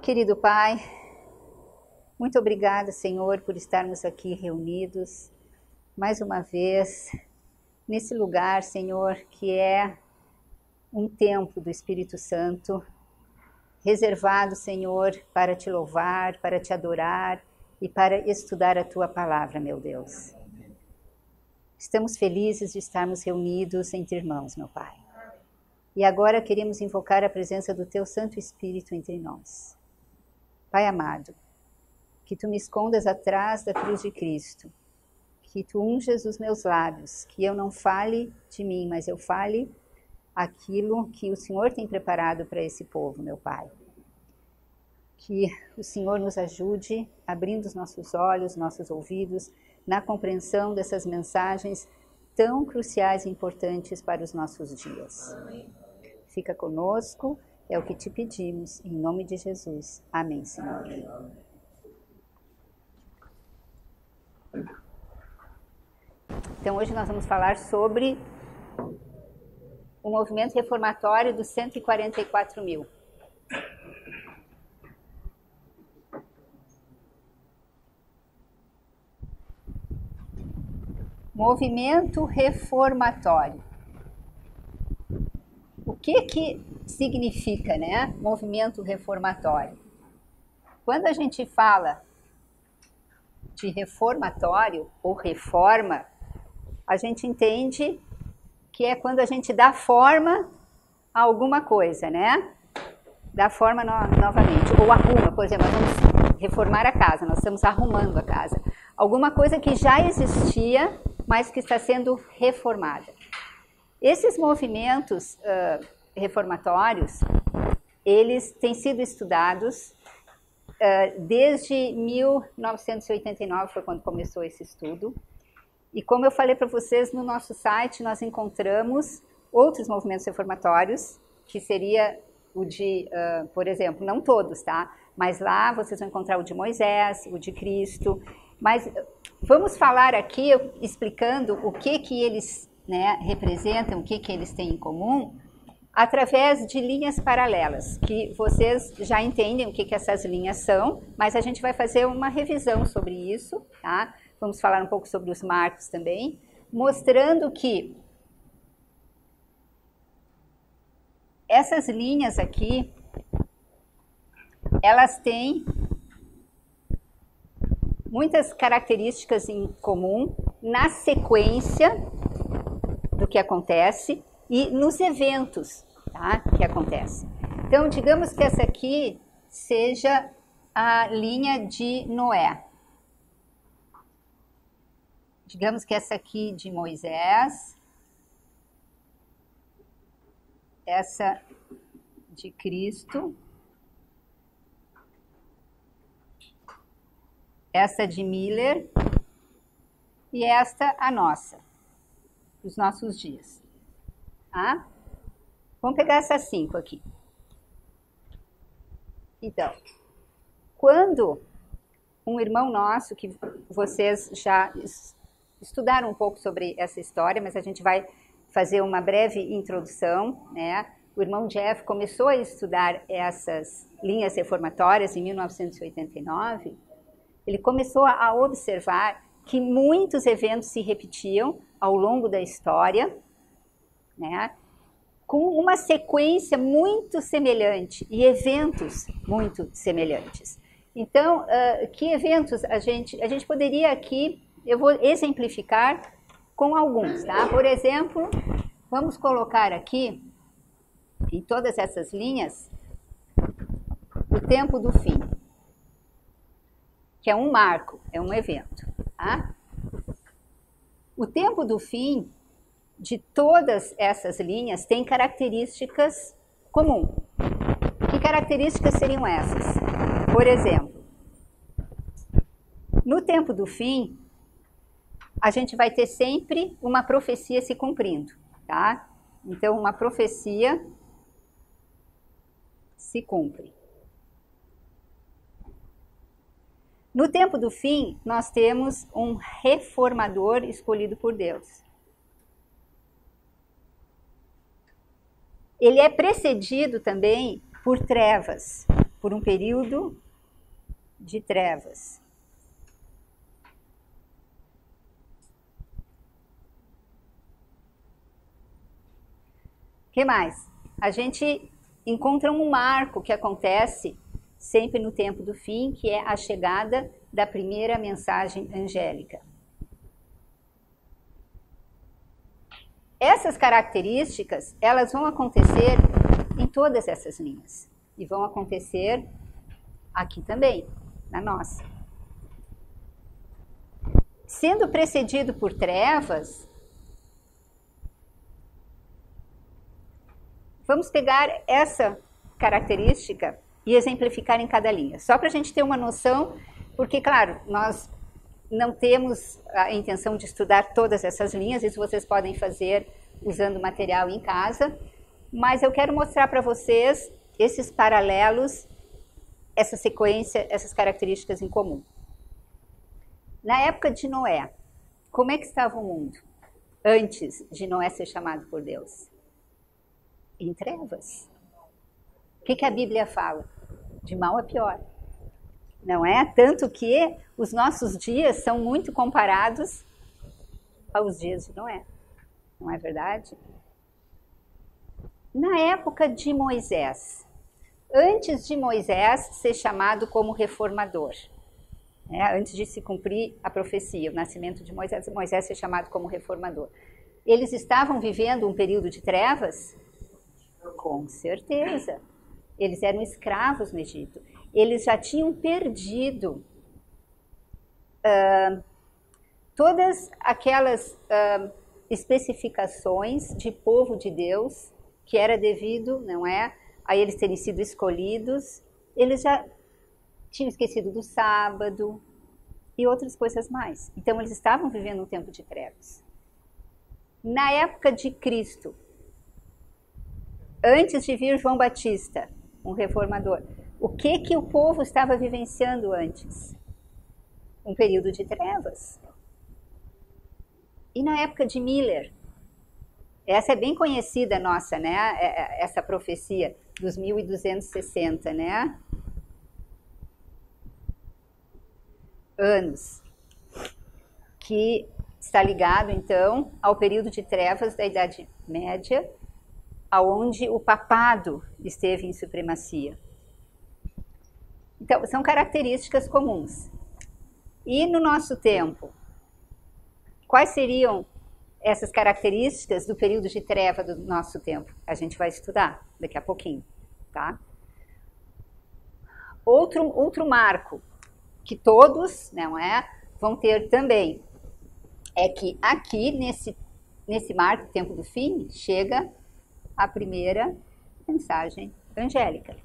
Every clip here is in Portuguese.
Querido Pai, muito obrigada, Senhor, por estarmos aqui reunidos mais uma vez nesse lugar, Senhor, que é um templo do Espírito Santo, reservado, Senhor, para te louvar, para te adorar e para estudar a Tua palavra, meu Deus. Estamos felizes de estarmos reunidos entre irmãos, meu Pai. E agora queremos invocar a presença do Teu Santo Espírito entre nós. Pai amado, que Tu me escondas atrás da cruz de Cristo, que Tu unjas os meus lábios, que eu não fale de mim, mas eu fale aquilo que o Senhor tem preparado para esse povo, meu Pai. Que o Senhor nos ajude, abrindo os nossos olhos, nossos ouvidos, na compreensão dessas mensagens tão cruciais e importantes para os nossos dias. Fica conosco, é o que te pedimos, em nome de Jesus. Amém, Senhor. Então, hoje nós vamos falar sobre o movimento reformatório dos 144 mil. Movimento reformatório. O que significa, né? Movimento reformatório. Quando a gente fala de reformatório ou reforma, a gente entende que é quando a gente dá forma a alguma coisa, né? Dá forma novamente, ou arruma, por exemplo, nós vamos reformar a casa, nós estamos arrumando a casa. Alguma coisa que já existia, mas que está sendo reformada. Esses movimentos reformatórios, eles têm sido estudados desde 1989, foi quando começou esse estudo. E como eu falei para vocês, no nosso site nós encontramos outros movimentos reformatórios, que seria o de, por exemplo, não todos, tá? Mas lá vocês vão encontrar o de Moisés, o de Cristo. Mas vamos falar aqui, explicando o que eles, né, representam, o que eles têm em comum, através de linhas paralelas, que vocês já entendem o que essas linhas são, mas a gente vai fazer uma revisão sobre isso, tá? Vamos falar um pouco sobre os marcos também, mostrando que essas linhas aqui, elas têm muitas características em comum na sequência do que acontece e nos eventos, tá, que acontecem. Então, digamos que essa aqui seja a linha de Noé. Digamos que essa aqui de Moisés, essa de Cristo, essa de Miller e esta a nossa, os nossos dias. Tá? Vamos pegar essas 5 aqui. Então, quando um irmão nosso, que vocês já estudaram um pouco sobre essa história, mas a gente vai fazer uma breve introdução, né? O irmão Jeff começou a estudar essas linhas reformatórias em 1989, ele começou a observar que muitos eventos se repetiam ao longo da história, né, com uma sequência muito semelhante e eventos muito semelhantes. Então, que eventos a gente poderia aqui, eu vou exemplificar com alguns, tá? Por exemplo, vamos colocar aqui, em todas essas linhas, o tempo do fim, que é um marco, é um evento, tá? O tempo do fim de todas essas linhas tem características comuns. Que características seriam essas? Por exemplo, no tempo do fim, a gente vai ter sempre uma profecia se cumprindo, tá? Então, uma profecia se cumpre. No tempo do fim, nós temos um reformador escolhido por Deus. Ele é precedido também por trevas. por um período de trevas. O que mais? A gente encontra um marco que acontece sempre no tempo do fim, que é a chegada da primeira mensagem angélica. Essas características, elas vão acontecer em todas essas linhas. E vão acontecer aqui também, na nossa. Sendo precedido por trevas, vamos pegar essa característica e exemplificar em cada linha. Só para a gente ter uma noção, porque, claro, nós não temos a intenção de estudar todas essas linhas, isso vocês podem fazer usando material em casa, mas eu quero mostrar para vocês esses paralelos, essa sequência, essas características em comum. Na época de Noé, como é que estava o mundo antes de Noé ser chamado por Deus? Em trevas. O que a Bíblia fala? De mal a pior. Não é? Tanto que os nossos dias são muito comparados aos dias de Noé. Não é verdade? Na época de Moisés, antes de Moisés ser chamado como reformador, antes de se cumprir a profecia, o nascimento de Moisés, Moisés ser chamado como reformador, eles estavam vivendo um período de trevas? Com certeza. Eles eram escravos no Egito. Eles já tinham perdido todas aquelas especificações de povo de Deus, que era devido, não é, a eles terem sido escolhidos. Eles já tinham esquecido do sábado e outras coisas mais. Então, eles estavam vivendo um tempo de trevas. Na época de Cristo, antes de vir João Batista, um reformador, o que o povo estava vivenciando antes? Um período de trevas. E na época de Miller, essa é bem conhecida nossa, né? Essa profecia dos 1260, né? Anos, que está ligado, então, ao período de trevas da Idade Média, aonde o papado esteve em supremacia. Então, são características comuns. E no nosso tempo, quais seriam essas características do período de treva do nosso tempo? A gente vai estudar daqui a pouquinho, tá? Outro marco que todos, não é, vão ter também, é que aqui, nesse marco, tempo do fim, chega a primeira mensagem angélica.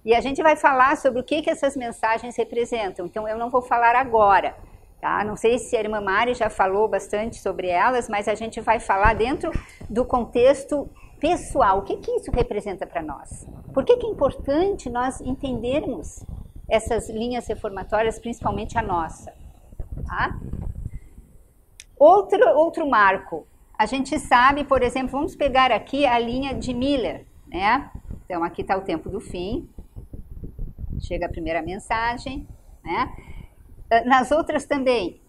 E a gente vai falar sobre o que essas mensagens representam. Então, eu não vou falar agora, tá? Não sei se a irmã Mari já falou bastante sobre elas, mas a gente vai falar dentro do contexto pessoal. O que isso representa para nós? Por que é importante nós entendermos essas linhas reformatórias, principalmente a nossa? Tá? Outro marco. A gente sabe, por exemplo, vamos pegar aqui a linha de Miller, né? Então, aqui está o tempo do fim. Chega a primeira mensagem, né? Nas outras também,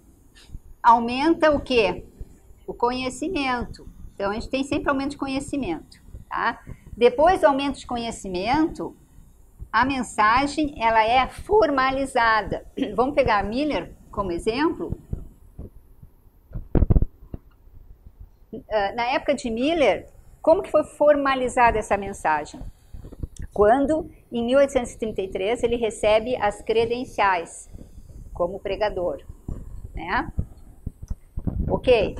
aumenta o quê? O conhecimento. Então, a gente tem sempre aumento de conhecimento, tá? Depois do aumento de conhecimento, a mensagem, ela é formalizada. Vamos pegar a Miller como exemplo. Na época de Miller, como que foi formalizada essa mensagem? Quando, em 1833, ele recebe as credenciais como pregador, né? Ok.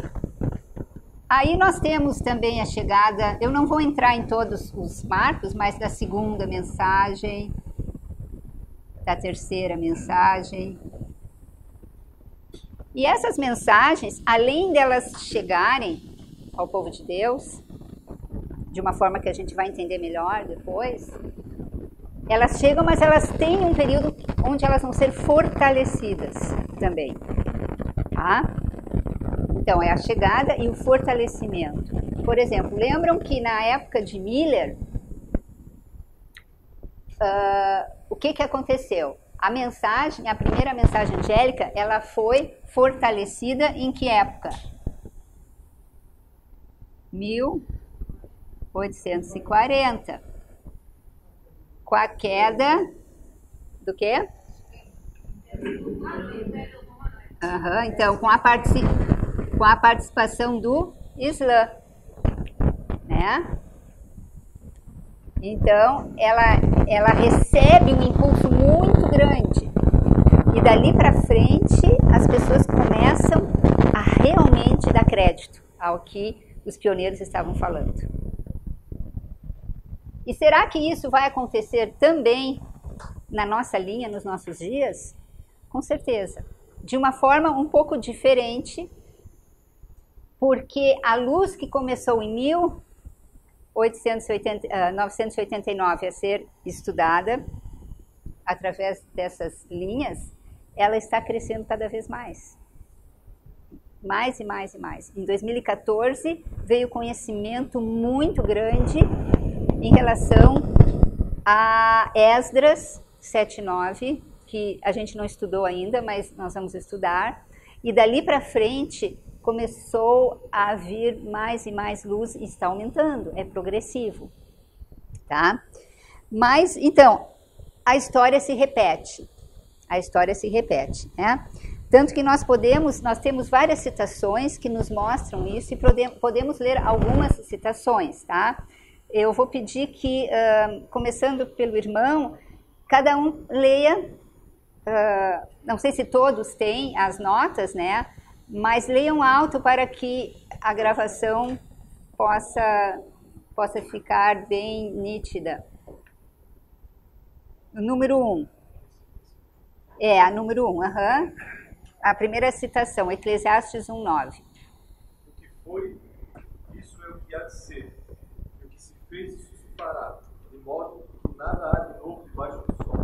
Aí nós temos também a chegada, eu não vou entrar em todos os marcos, mas da segunda mensagem, da terceira mensagem. E essas mensagens, além delas chegarem ao povo de Deus, de uma forma que a gente vai entender melhor depois, elas chegam, mas elas têm um período onde elas vão ser fortalecidas também, tá? Então, é a chegada e o fortalecimento. Por exemplo, lembram que na época de Miller, o que aconteceu? A primeira mensagem angélica, ela foi fortalecida em que época? 1840. Com a queda do quê? Então, com a participação do Islã, né? Então, ela recebe um impulso muito grande. E dali para frente, as pessoas começam a realmente dar crédito ao que os pioneiros estavam falando. E será que isso vai acontecer também na nossa linha, nos nossos dias? Com certeza. De uma forma um pouco diferente, porque a luz que começou em 989 a ser estudada através dessas linhas, ela está crescendo cada vez mais. Mais e mais e mais. Em 2014 veio conhecimento muito grande em relação a Esdras 7:9, que a gente não estudou ainda, mas nós vamos estudar. E dali para frente começou a vir mais e mais luz e está aumentando, é progressivo, tá? Mas, então, a história se repete, né? Tanto que nós temos várias citações que nos mostram isso e podemos ler algumas citações, tá? Eu vou pedir que, começando pelo irmão, cada um leia, não sei se todos têm as notas, né? Mas leiam alto para que a gravação possa ficar bem nítida. O número 1. A número 1, A primeira citação, Eclesiastes 1:9. O que foi, isso é o que há de ser. E o que se fez, isso se fará. De modo que nada há de novo debaixo do sol.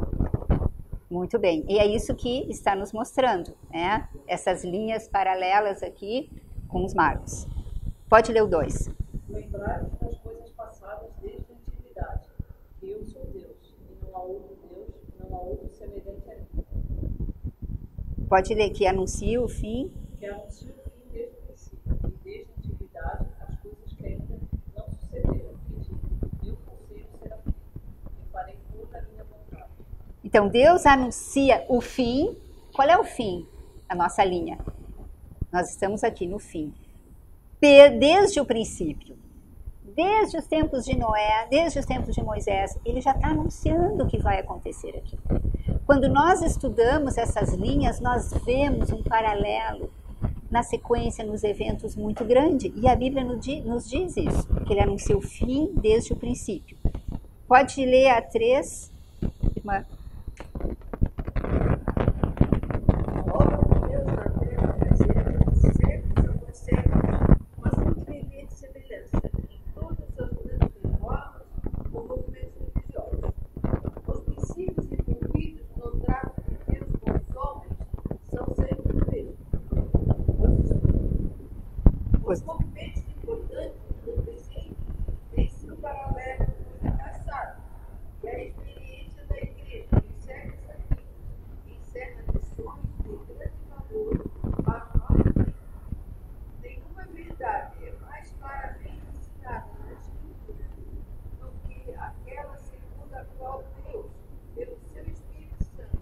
Muito bem, e é isso que está nos mostrando, né? Essas linhas paralelas aqui com os marcos. Pode ler o 2. Lembrai-vos das coisas passadas desde a antiguidade, que eu sou Deus, e não há outro Deus, não há outro semelhante a mim. Pode ler que anuncia o fim. Que anuncia o fim desde o princípio, e desde a antiguidade as coisas que ainda não sucederam, que digo, meu conselho será firme, e farei toda a minha vontade. Então, Deus anuncia o fim. Qual é o fim? A nossa linha. Nós estamos aqui no fim. Desde o princípio. Desde os tempos de Noé, desde os tempos de Moisés, ele já está anunciando o que vai acontecer aqui. Quando nós estudamos essas linhas, nós vemos um paralelo na sequência, nos eventos muito grande. E a Bíblia nos diz isso, que ele anuncia o fim desde o princípio. Pode ler a 3, irmã. Os movimentos importantes do presente têm sido paralelos do passado, e a experiência da igreja encerra essa vida, encerra lições de grande valor para a nossa vida. Nenhuma verdade é mais claramente ensinada na Escritura do que aquela segundo a qual Deus, pelo seu Espírito Santo,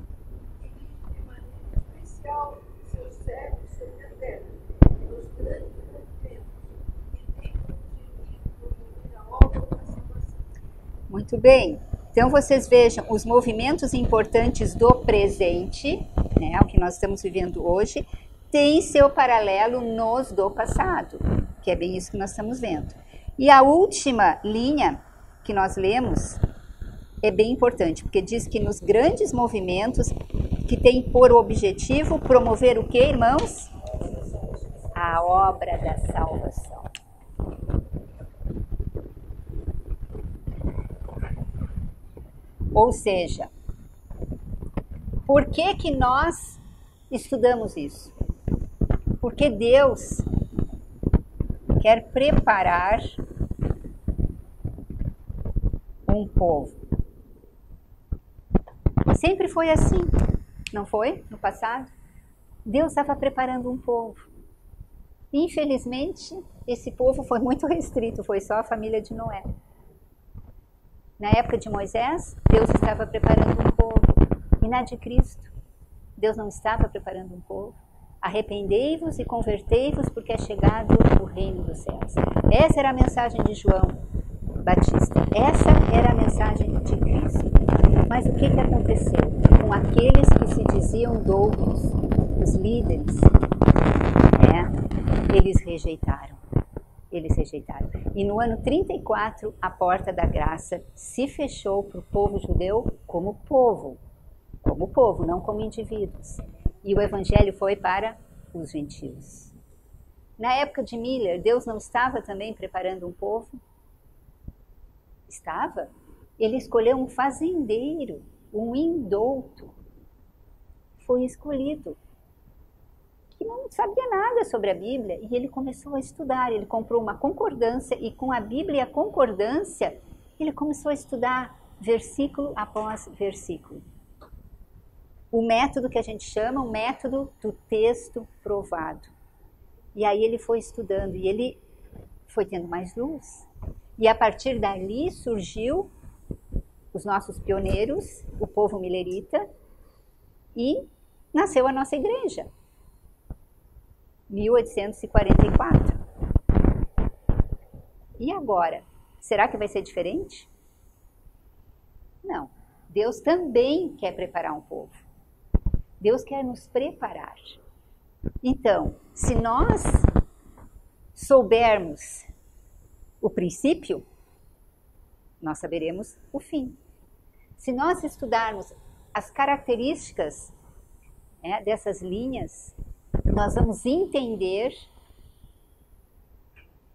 dirige de maneira especial seus servos sobre a terra, nos grandes Muito bem. Então, vocês vejam os movimentos importantes do presente, né, o que nós estamos vivendo hoje, tem seu paralelo nos do passado, que é bem isso que nós estamos vendo. E a última linha que nós lemos é bem importante, porque diz que nos grandes movimentos que tem por objetivo promover o quê, irmãos? A obra da salvação. Ou seja, por que nós estudamos isso? Porque Deus quer preparar um povo. Sempre foi assim, não foi? No passado? Deus estava preparando um povo. Infelizmente, esse povo foi muito restrito, foi só a família de Noé. Na época de Moisés, Deus estava preparando um povo. E na de Cristo, Deus não estava preparando um povo. Arrependei-vos e convertei-vos, porque é chegado o reino dos céus. Essa era a mensagem de João Batista. Essa era a mensagem de Cristo. Mas o que aconteceu com aqueles que se diziam doutos, os líderes? Eles rejeitaram. Eles rejeitaram. E no ano 34, a porta da graça se fechou para o povo judeu como povo, não como indivíduos. E o evangelho foi para os gentios. Na época de Miller, Deus não estava também preparando um povo? Estava. Ele escolheu um fazendeiro, um indouto. Foi escolhido. Que não sabia nada sobre a Bíblia, e ele começou a estudar. Ele comprou uma concordância, e com a Bíblia e a concordância, ele começou a estudar versículo após versículo. O método que a gente chama, o método do texto provado. E aí ele foi estudando, e ele foi tendo mais luz. E a partir dali surgiu os nossos pioneiros, o povo milerita, e nasceu a nossa igreja. 1844. E agora? Será que vai ser diferente? Não. Deus também quer preparar um povo. Deus quer nos preparar. Então, se nós soubermos o princípio, nós saberemos o fim. Se nós estudarmos as características dessas linhas, nós vamos entender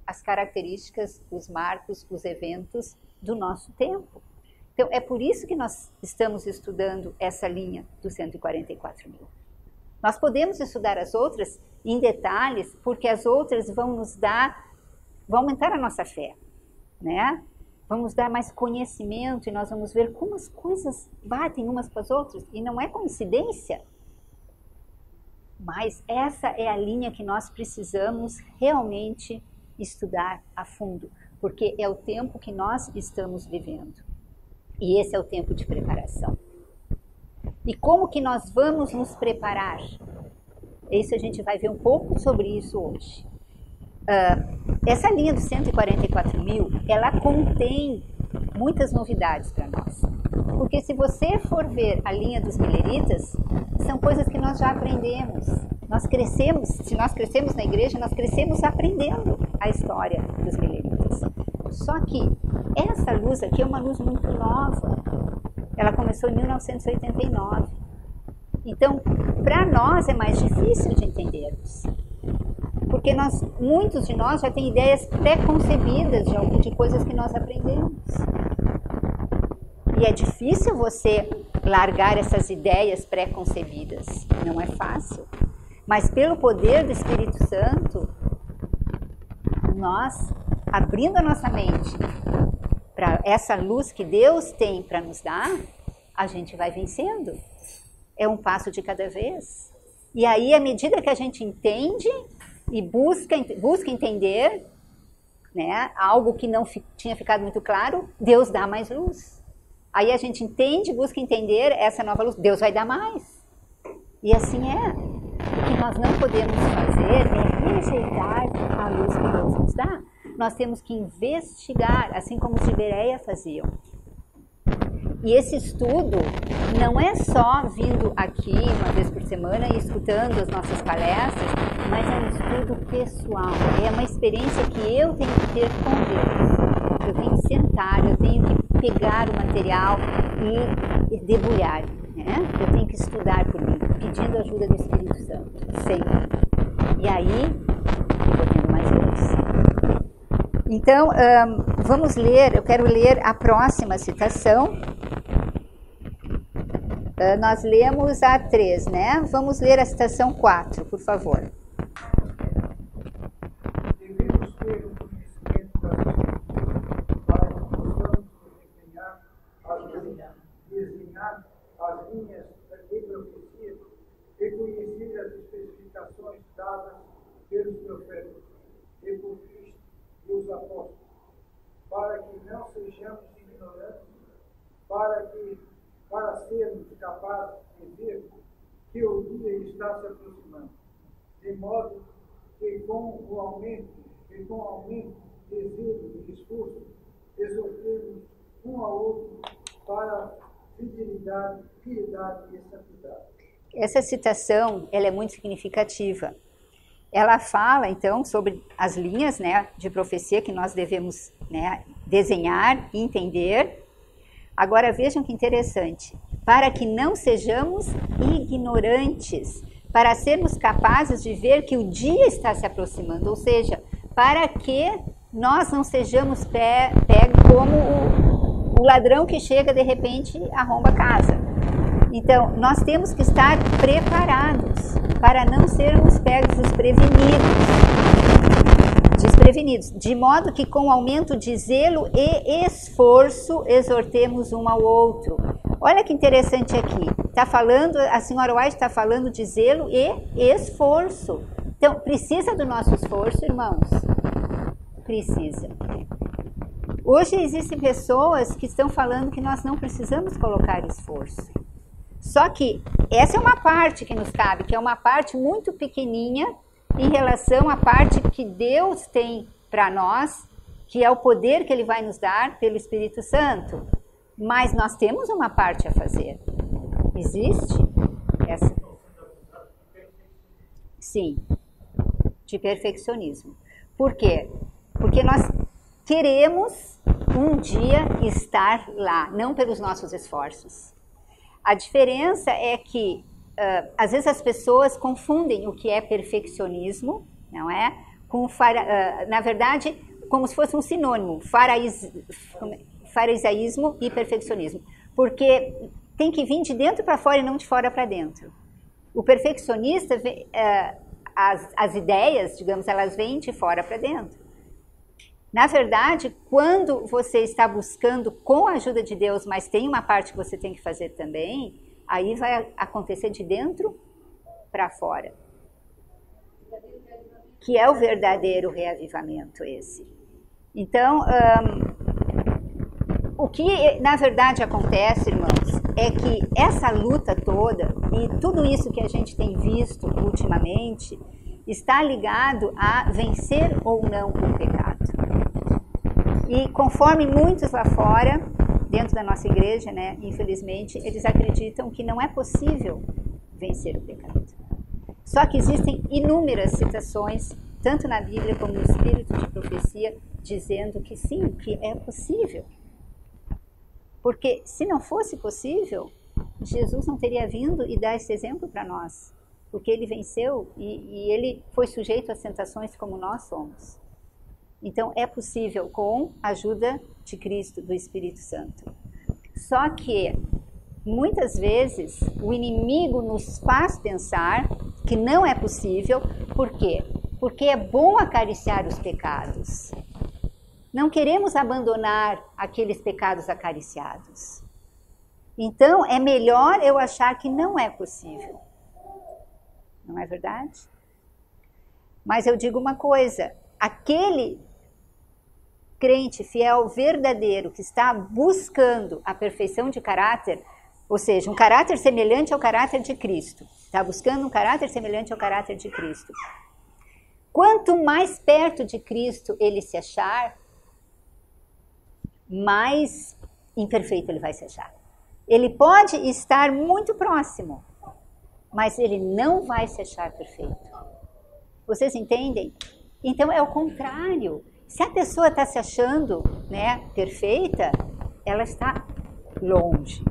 as características, os marcos, os eventos do nosso tempo. Então, é por isso que nós estamos estudando essa linha dos 144 mil. Nós podemos estudar as outras em detalhes, porque as outras vão aumentar a nossa fé, né? Vamos dar mais conhecimento e nós vamos ver como as coisas batem umas com as outras. E não é coincidência. Mas essa é a linha que nós precisamos realmente estudar a fundo, porque é o tempo que nós estamos vivendo. E esse é o tempo de preparação. E como que nós vamos nos preparar? Isso a gente vai ver um pouco sobre isso hoje. Essa linha dos 144 mil, ela contém muitas novidades para nós. Porque se você for ver a linha dos mileritas, são coisas que nós já aprendemos. Nós crescemos, se nós crescemos na igreja, nós crescemos aprendendo a história dos mileritas. Só que essa luz aqui é uma luz muito nova. Ela começou em 1989. Então, para nós é mais difícil de entendermos. Porque muitos de nós já têm ideias pré-concebidas de coisas que nós aprendemos. E é difícil você largar essas ideias pré-concebidas. Não é fácil. Mas pelo poder do Espírito Santo, nós, abrindo a nossa mente para essa luz que Deus tem para nos dar, a gente vai vencendo. É um passo de cada vez. E aí, à medida que a gente entende e busca entender, né, algo que não tinha ficado muito claro, Deus dá mais luz. Aí a gente entende, busca entender essa nova luz, Deus vai dar mais. E assim é. O que nós não podemos fazer é rejeitar a luz que Deus nos dá. Nós temos que investigar, assim como os de Bereia faziam. E esse estudo não é só vindo aqui uma vez por semana e escutando as nossas palestras, mas é um estudo pessoal. É uma experiência que eu tenho que ter com Deus. Eu tenho que sentar, eu tenho que pegar o material e debulhar, né? Eu tenho que estudar por mim, pedindo a ajuda do Espírito Santo, sempre. E aí, eu vou tendo mais luz. Então, vamos ler, eu quero ler a próxima citação. Nós lemos a 3, né? Vamos ler a citação 4, por favor. Devemos ter o conhecimento da vida para que possamos desenhar as pelos profetas e por Cristo e os apóstolos, para que não sejamos ignorantes, para sermos capazes de ver que o dia está se aproximando, de modo que com o aumento de zelo e esforço, exortemos um ao outro para fidelidade, piedade e santidade. Essa citação, ela é muito significativa. Ela fala, então, sobre as linhas, né, de profecia que nós devemos, né, desenhar e entender. Agora vejam que interessante. Para que não sejamos ignorantes, para sermos capazes de ver que o dia está se aproximando, ou seja, para que nós não sejamos pegos como o ladrão que chega de repente e arromba a casa. Então, nós temos que estar preparados para não sermos pegos desprevenidos, de modo que com aumento de zelo e esforço exortemos um ao outro. Olha que interessante aqui, a senhora White está falando de zelo e esforço. Então, precisa do nosso esforço, irmãos? Precisa. Hoje existem pessoas que estão falando que nós não precisamos colocar esforço. Só que essa é uma parte que nos cabe, que é uma parte muito pequenininha em relação à parte que Deus tem para nós, que é o poder que Ele vai nos dar pelo Espírito Santo. Mas nós temos uma parte a fazer. Existe essa? Sim, de perfeccionismo. Por quê? Porque nós queremos um dia estar lá, não pelos nossos esforços. A diferença é que, às vezes as pessoas confundem o que é perfeccionismo, não é? Na verdade, como se fosse um sinônimo, farisaísmo e perfeccionismo. Porque tem que vir de dentro para fora e não de fora para dentro. O perfeccionista, as ideias, digamos, elas vêm de fora para dentro. Na verdade, quando você está buscando com a ajuda de Deus, mas tem uma parte que você tem que fazer também, aí vai acontecer de dentro para fora. Que é o verdadeiro reavivamento esse. Então, o que na verdade acontece, irmãos, é que essa luta toda e tudo isso que a gente tem visto ultimamente está ligado a vencer ou não o pecado. E conforme muitos lá fora, dentro da nossa igreja, né, infelizmente, eles acreditam que não é possível vencer o pecado. Só que existem inúmeras citações, tanto na Bíblia como no Espírito de Profecia, dizendo que sim, que é possível. Porque se não fosse possível, Jesus não teria vindo e dar esse exemplo para nós. Porque ele venceu e ele foi sujeito às tentações como nós somos. Então, é possível com a ajuda de Cristo, do Espírito Santo. Só que, muitas vezes, o inimigo nos faz pensar que não é possível. Por quê? Porque é bom acariciar os pecados. Não queremos abandonar aqueles pecados acariciados. Então, é melhor eu achar que não é possível. Não é verdade? Mas eu digo uma coisa, aquele crente fiel verdadeiro que está buscando a perfeição de caráter, ou seja, um caráter semelhante ao caráter de Cristo, está buscando um caráter semelhante ao caráter de Cristo. Quanto mais perto de Cristo ele se achar, mais imperfeito ele vai se achar. Ele pode estar muito próximo, mas ele não vai se achar perfeito. Vocês entendem? Então é o contrário. Se a pessoa está se achando, né, perfeita, ela está longe.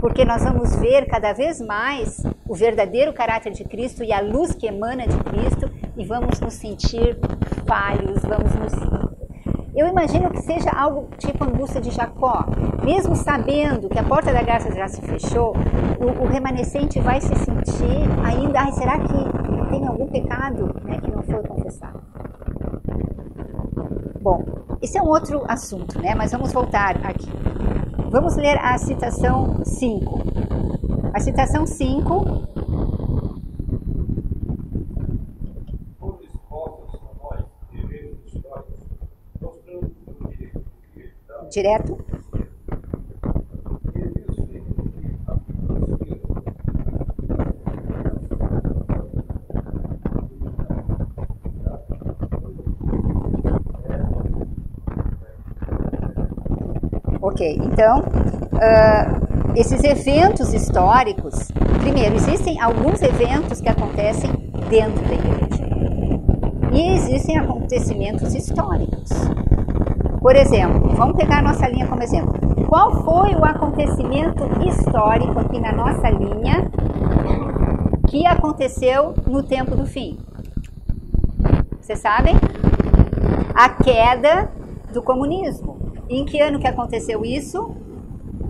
Porque nós vamos ver cada vez mais o verdadeiro caráter de Cristo e a luz que emana de Cristo e vamos nos sentir falhos, Eu imagino que seja algo tipo a angústia de Jacó. Mesmo sabendo que a porta da graça já se fechou, o remanescente vai se sentir ainda, será que tem algum pecado, né, que não foi confessado? Bom, esse é um outro assunto, né? Mas vamos voltar aqui. Vamos ler a citação 5. A citação 5 direto. Ok, então, esses eventos históricos, primeiro, existem alguns eventos que acontecem dentro da igreja. E existem acontecimentos históricos. Por exemplo, vamos pegar a nossa linha como exemplo. Qual foi o acontecimento histórico aqui na nossa linha que aconteceu no tempo do fim? Vocês sabem? A queda do comunismo. Em que ano que aconteceu isso?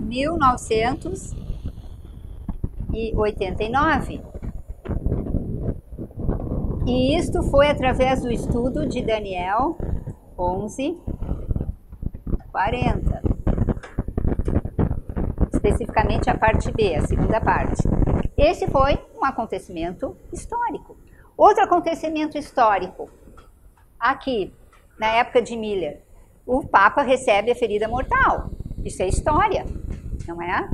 1989. E isto foi através do estudo de Daniel 11:40. Especificamente a parte B, a segunda parte. Esse foi um acontecimento histórico. Outro acontecimento histórico, aqui, na época de Miller, o Papa recebe a ferida mortal. Isso é história, não é?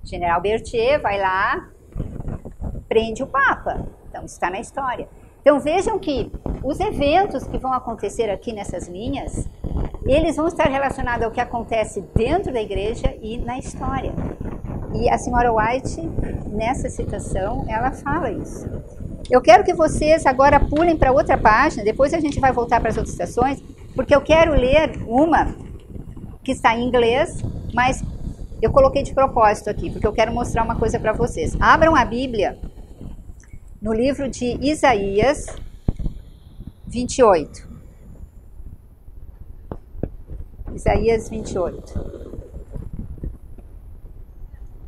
O general Berthier vai lá, prende o Papa. Então, está na história. Então, vejam que os eventos que vão acontecer aqui nessas linhas, eles vão estar relacionados ao que acontece dentro da igreja e na história. E a senhora White, nessa citação, ela fala isso. Eu quero que vocês agora pulem para outra página, depois a gente vai voltar para as outras citações, porque eu quero ler uma que está em inglês, mas eu coloquei de propósito aqui, porque eu quero mostrar uma coisa para vocês. Abram a Bíblia no livro de Isaías 28. Isaías 28.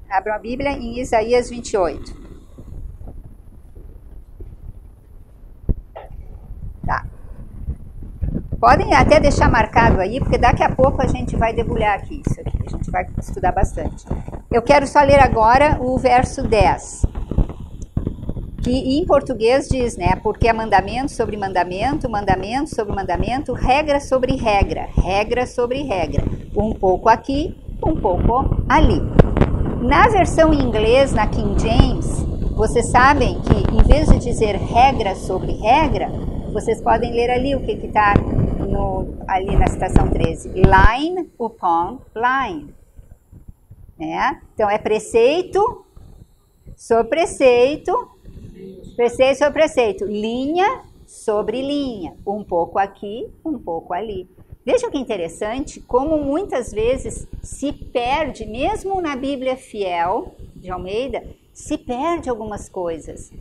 Abram a Bíblia em Isaías 28. Tá. Podem até deixar marcado aí, porque daqui a pouco a gente vai debulhar aqui isso aqui. A gente vai estudar bastante. Eu quero só ler agora o verso 10. Que em português diz, né? Porque é mandamento sobre mandamento, mandamento sobre mandamento, regra sobre regra, regra sobre regra. Um pouco aqui, um pouco ali. Na versão em inglês, na King James, vocês sabem que em vez de dizer regra sobre regra, vocês podem ler ali o que está ali na citação 13. Line upon line. Né? Então, é preceito sobre preceito, preceito sobre preceito, linha sobre linha, um pouco aqui, um pouco ali. Vejam que interessante como muitas vezes se perde, mesmo na Bíblia Fiel de Almeida, se perde algumas coisas,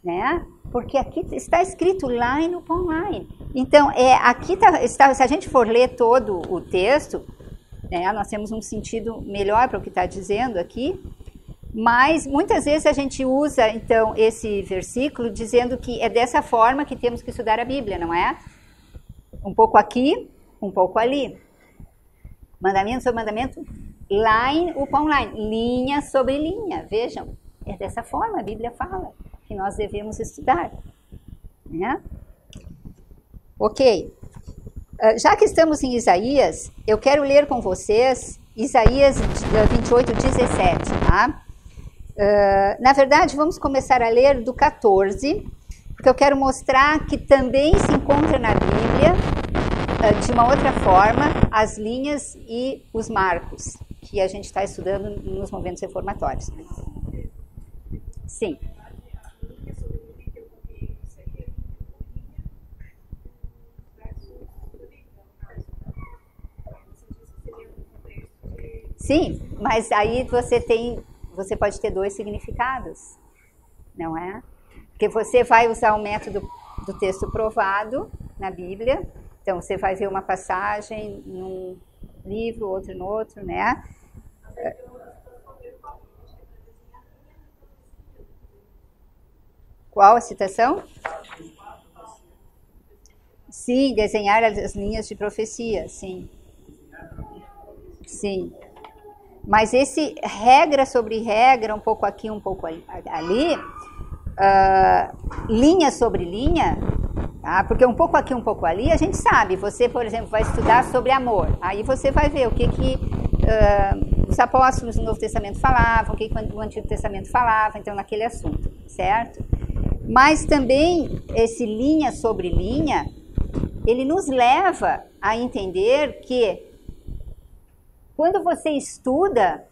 né? Porque aqui está escrito line upon line. Então, aqui está, se a gente for ler todo o texto, né, nós temos um sentido melhor para o que está dizendo aqui, mas muitas vezes a gente usa, então, esse versículo dizendo que é dessa forma que temos que estudar a Bíblia, não é? Um pouco aqui, um pouco ali. Mandamento sobre mandamento, line upon line, linha sobre linha. Vejam, é dessa forma a Bíblia fala que nós devemos estudar, né? Ok. Já que estamos em Isaías, eu quero ler com vocês Isaías 28:17, tá? Na verdade, vamos começar a ler do 14, porque eu quero mostrar que também se encontra na Bíblia, de uma outra forma, as linhas e os marcos, que a gente está estudando nos movimentos reformatórios. Sim. Sim, mas aí você pode ter dois significados, não é? Porque você vai usar o método do texto provado na Bíblia, então você vai ver uma passagem num livro, outro no outro, né? Qual a citação? Sim, desenhar as linhas de profecia, sim. Sim. Mas esse regra sobre regra, um pouco aqui, um pouco ali, linha sobre linha, Tá? Porque um pouco aqui, um pouco ali, a gente sabe. Você, por exemplo, vai estudar sobre amor. Aí você vai ver o que os apóstolos do Novo Testamento falavam, o que o Antigo Testamento falava, então, naquele assunto, certo? Mas também, esse linha sobre linha, ele nos leva a entender que, quando você estuda,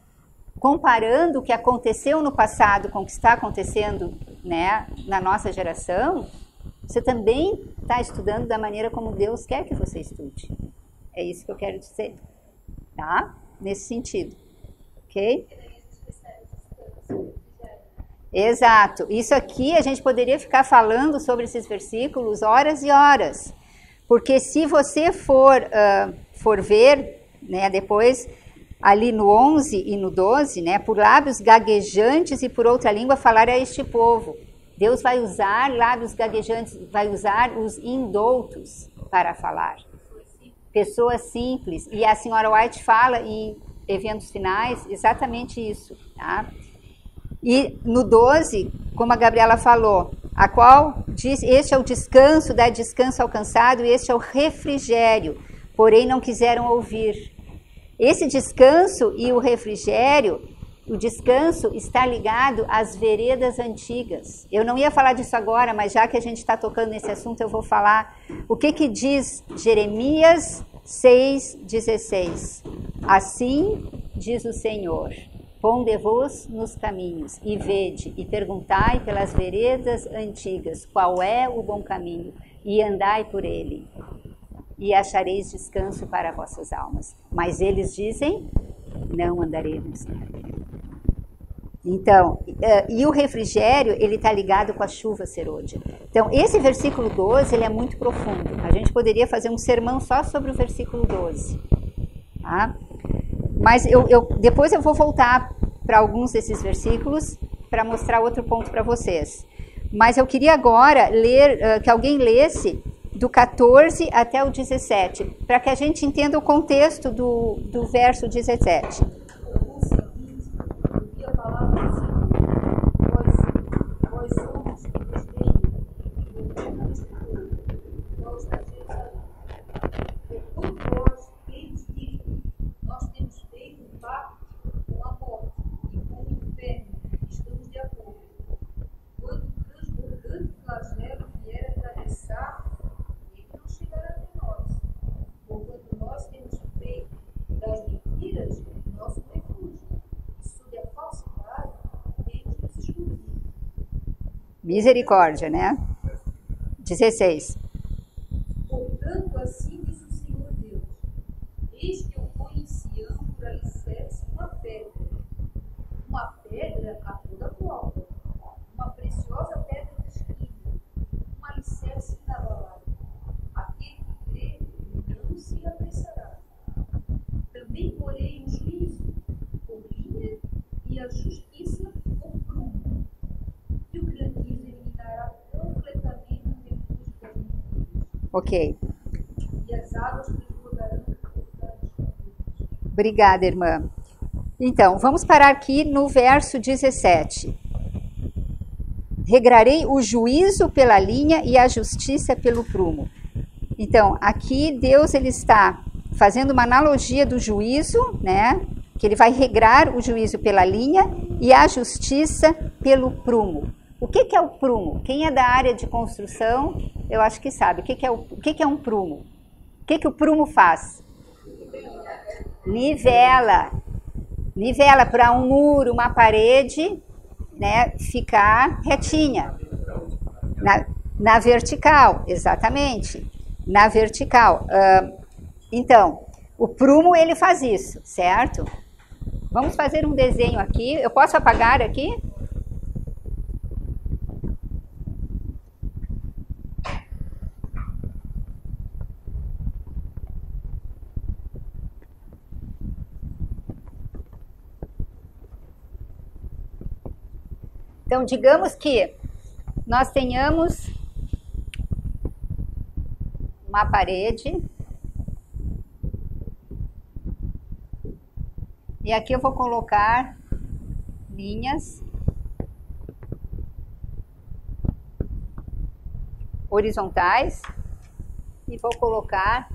comparando o que aconteceu no passado com o que está acontecendo, né, na nossa geração, você também está estudando da maneira como Deus quer que você estude. É isso que eu quero dizer, tá? Nesse sentido, ok? Exato. Isso aqui a gente poderia ficar falando sobre esses versículos horas e horas, porque se você for ver, né, depois, ali no 11 e no 12, né, por lábios gaguejantes e por outra língua falar a este povo. Deus vai usar lábios gaguejantes, vai usar os indoutos para falar. Pessoas simples. E a senhora White fala em eventos finais exatamente isso. Tá? E no 12, como a Gabriela falou, a qual diz, este é o descanso, dá descanso alcançado, e este é o refrigério, porém não quiseram ouvir. Esse descanso e o refrigério, o descanso está ligado às veredas antigas. Eu não ia falar disso agora, mas já que a gente está tocando nesse assunto, eu vou falar. O que diz Jeremias 6,16? Assim diz o Senhor, ponde-vos nos caminhos, e vede, e perguntai pelas veredas antigas, qual é o bom caminho, e andai por ele, e achareis descanso para vossas almas. Mas eles dizem, não andaremos nele. Então, e o refrigério, ele está ligado com a chuva serôdia. Então, esse versículo 12, ele é muito profundo. A gente poderia fazer um sermão só sobre o versículo 12. Tá? Mas depois eu vou voltar para alguns desses versículos para mostrar outro ponto para vocês. Mas eu queria agora ler, que alguém lesse do 14 até o 17, para que a gente entenda o contexto do verso 17. Misericórdia, né? 16. Portanto, assim diz o Senhor Deus: eis que eu ponho em Sião por alicerce uma pedra a toda prova, uma preciosa pedra distinta, um alicerce inabalável. Aquele que crê não se apressará. Também porei o juízo por linha e a justiça por prumo. E o granizo eliminará completamente o refúgio das mentiras. Ok. E as águas transbordarão por. Obrigada, irmã. Então, vamos parar aqui no verso 17. Regrarei o juízo pela linha e a justiça pelo prumo. Então, aqui Deus ele está fazendo uma analogia do juízo, né? Que ele vai regrar o juízo pela linha e a justiça pelo prumo. O que é o prumo? Quem é da área de construção, eu acho que sabe. O que é um prumo? O que o prumo faz? Nivela. Nivela para um muro, uma parede, né, ficar retinha. Na vertical, exatamente. Na vertical. Então, o prumo ele faz isso, certo? Vamos fazer um desenho aqui. Eu posso apagar aqui? Então, digamos que nós tenhamos uma parede. E aqui eu vou colocar linhas. horizontais e vou colocar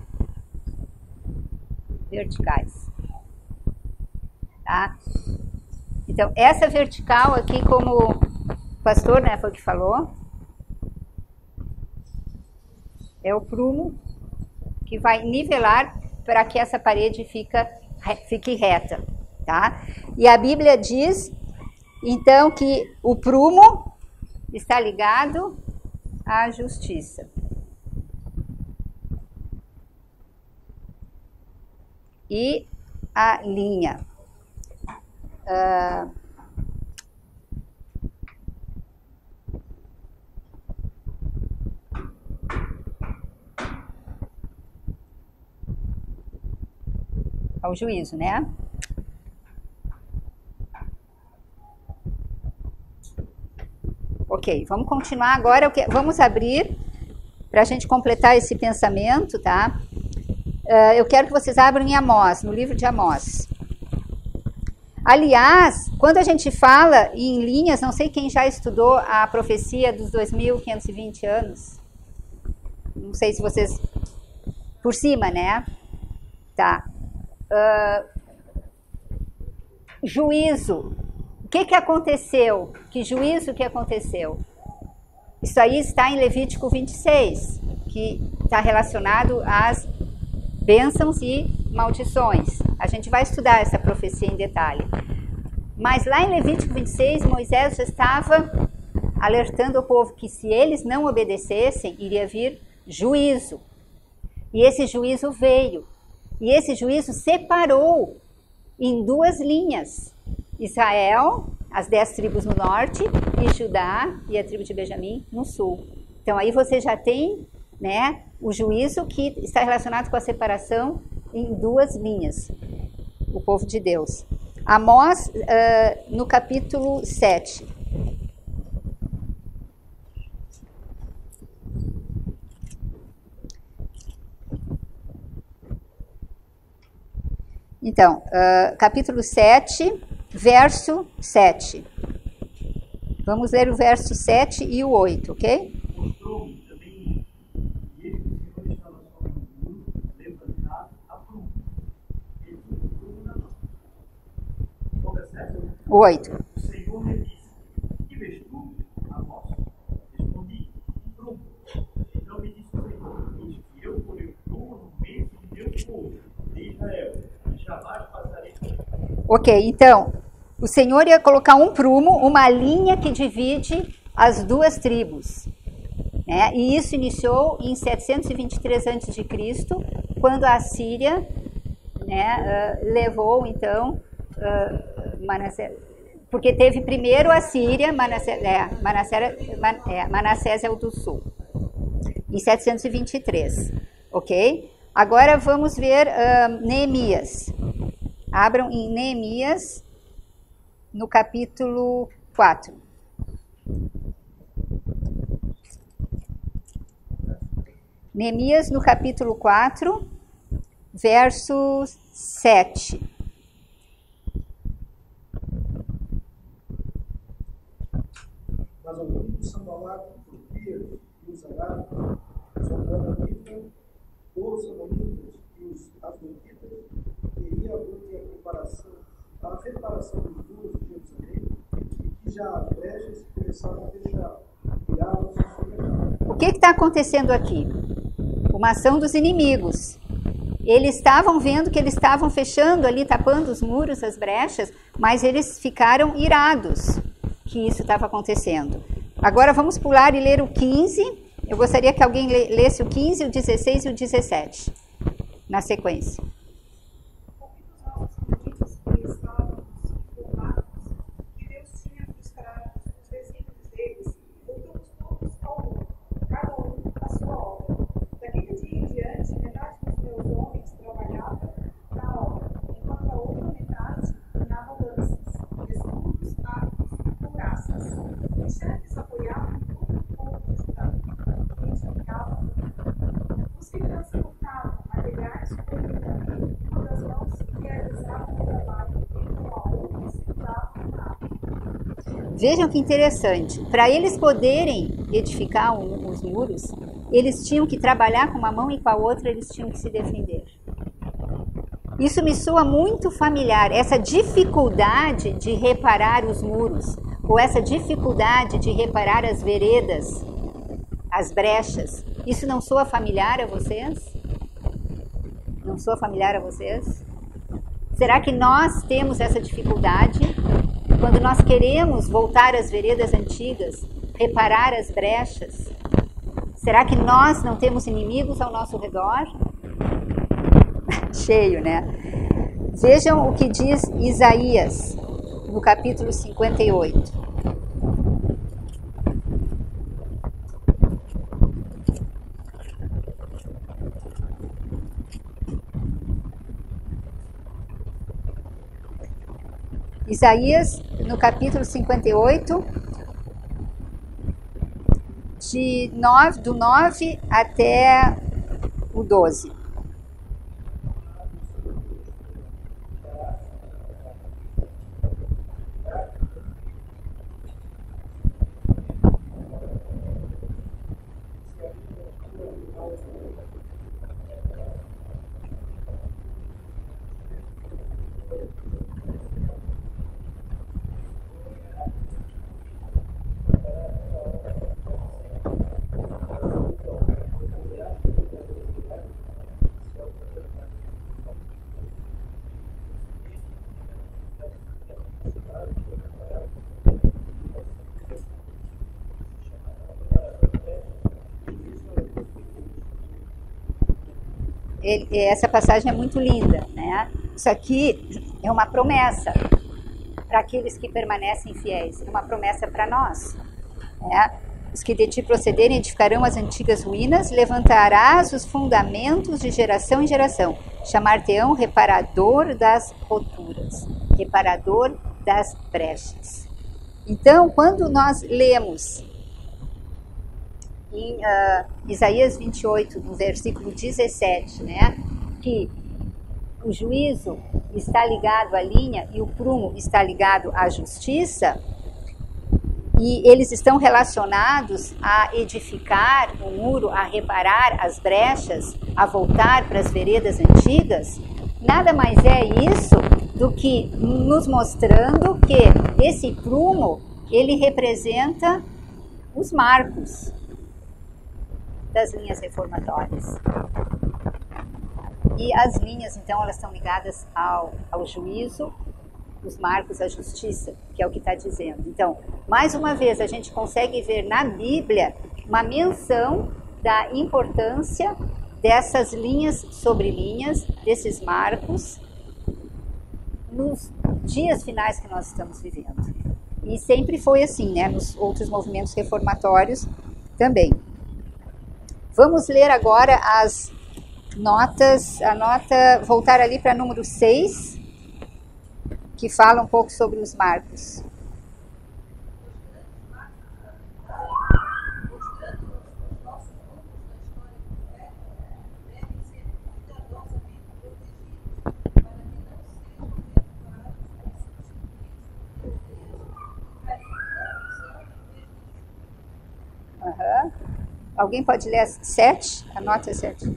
verticais. Tá? Então, essa vertical aqui, como o pastor, né, foi o que falou, é o prumo que vai nivelar para que essa parede fique reta, tá? E a Bíblia diz, então, que o prumo está ligado à justiça. E a linha ao juízo, né? Ok, vamos continuar agora. Vamos abrir para a gente completar esse pensamento, tá? Eu quero que vocês abram em Amós, no livro de Amós. Aliás, quando a gente fala em linhas, não sei quem já estudou a profecia dos 2.520 anos. Não sei se vocês... Por cima, né? Tá. Juízo. O que aconteceu? Que juízo que aconteceu? Isso aí está em Levítico 26, que está relacionado às bênçãos e maldições. A gente vai estudar essa profecia em detalhe. Mas lá em Levítico 26, Moisés já estava alertando o povo que se eles não obedecessem, iria vir juízo. E esse juízo veio. E esse juízo separou em duas linhas. Israel, as 10 tribos no norte, e Judá e a tribo de Benjamim no sul. Então aí você já tem, né, o juízo que está relacionado com a separação em duas linhas, o povo de Deus. Amós, no capítulo 7. Então, capítulo 7, verso 7. Vamos ler o verso 7 e o 8, ok? Mostrou-me também, e ele que o Senhor estava sobre o muro, levantado a prumo. Ele tinha o prumo na mão. Qual é certo? 8. O Senhor me disse: que vês tu, Amós? Respondi: um prumo. Então me disse o Senhor: eis que eu porei o prumo no meio do meu povo, de Israel, e jamais passarei por ele. Ok, então, o Senhor ia colocar um prumo, uma linha que divide as duas tribos. Né? E isso iniciou em 723 a.C., quando a Síria, né, levou, então, Manassés. Porque teve primeiro a Síria, Manassés é o do sul, em 723, ok? Agora vamos ver Neemias. Abram em Neemias, no capítulo 4. Neemias, no capítulo 4, verso 7. Mas ouvindo Sanballat, Tobias e os arábios, os amonitas, os amonitas e os asdoditas, queria haver a reparação dos muros de Jerusalém, e que já as brechas começaram a fechar, viraram-se sobre a casa. O que está acontecendo aqui? Uma ação dos inimigos. Eles estavam vendo que eles estavam fechando ali, tapando os muros, as brechas, mas eles ficaram irados que isso estava acontecendo. Agora vamos pular e ler o 15. Eu gostaria que alguém lesse o 15, o 16 e o 17, na sequência. Vejam que interessante. Para eles poderem edificar os muros, eles tinham que trabalhar com uma mão e com a outra eles tinham que se defender. Isso me soa muito familiar, essa dificuldade de reparar os muros, ou essa dificuldade de reparar as veredas, as brechas. Isso não soa familiar a vocês? Não soa familiar a vocês? Será que nós temos essa dificuldade quando nós queremos voltar às veredas antigas, reparar as brechas? Será que nós não temos inimigos ao nosso redor? Cheio, né? Vejam o que diz Isaías, no capítulo 58. Isaías, no capítulo 58, do 9 até o 12. Essa passagem é muito linda, né? Isso aqui é uma promessa para aqueles que permanecem fiéis, é uma promessa para nós, né? Os que de ti procederem edificarão as antigas ruínas, levantarás os fundamentos de geração em geração, chamar-te-ão reparador das roturas, reparador das brechas. Então, quando nós lemos em Isaías 28, no versículo 17, né, que o juízo está ligado à linha e o prumo está ligado à justiça, e eles estão relacionados a edificar o muro, a reparar as brechas, a voltar para as veredas antigas, nada mais é isso do que nos mostrando que esse prumo, ele representa os marcos das linhas reformatórias. E as linhas, então, elas estão ligadas ao juízo, os marcos à justiça, que é o que está dizendo. Então, mais uma vez, a gente consegue ver na Bíblia uma menção da importância dessas linhas sobre linhas, desses marcos, nos dias finais que nós estamos vivendo. E sempre foi assim, né? Nos outros movimentos reformatórios também. Vamos ler agora as notas, voltar ali para número 6, que fala um pouco sobre os marcos. Alguém pode ler 7? A nota é 7.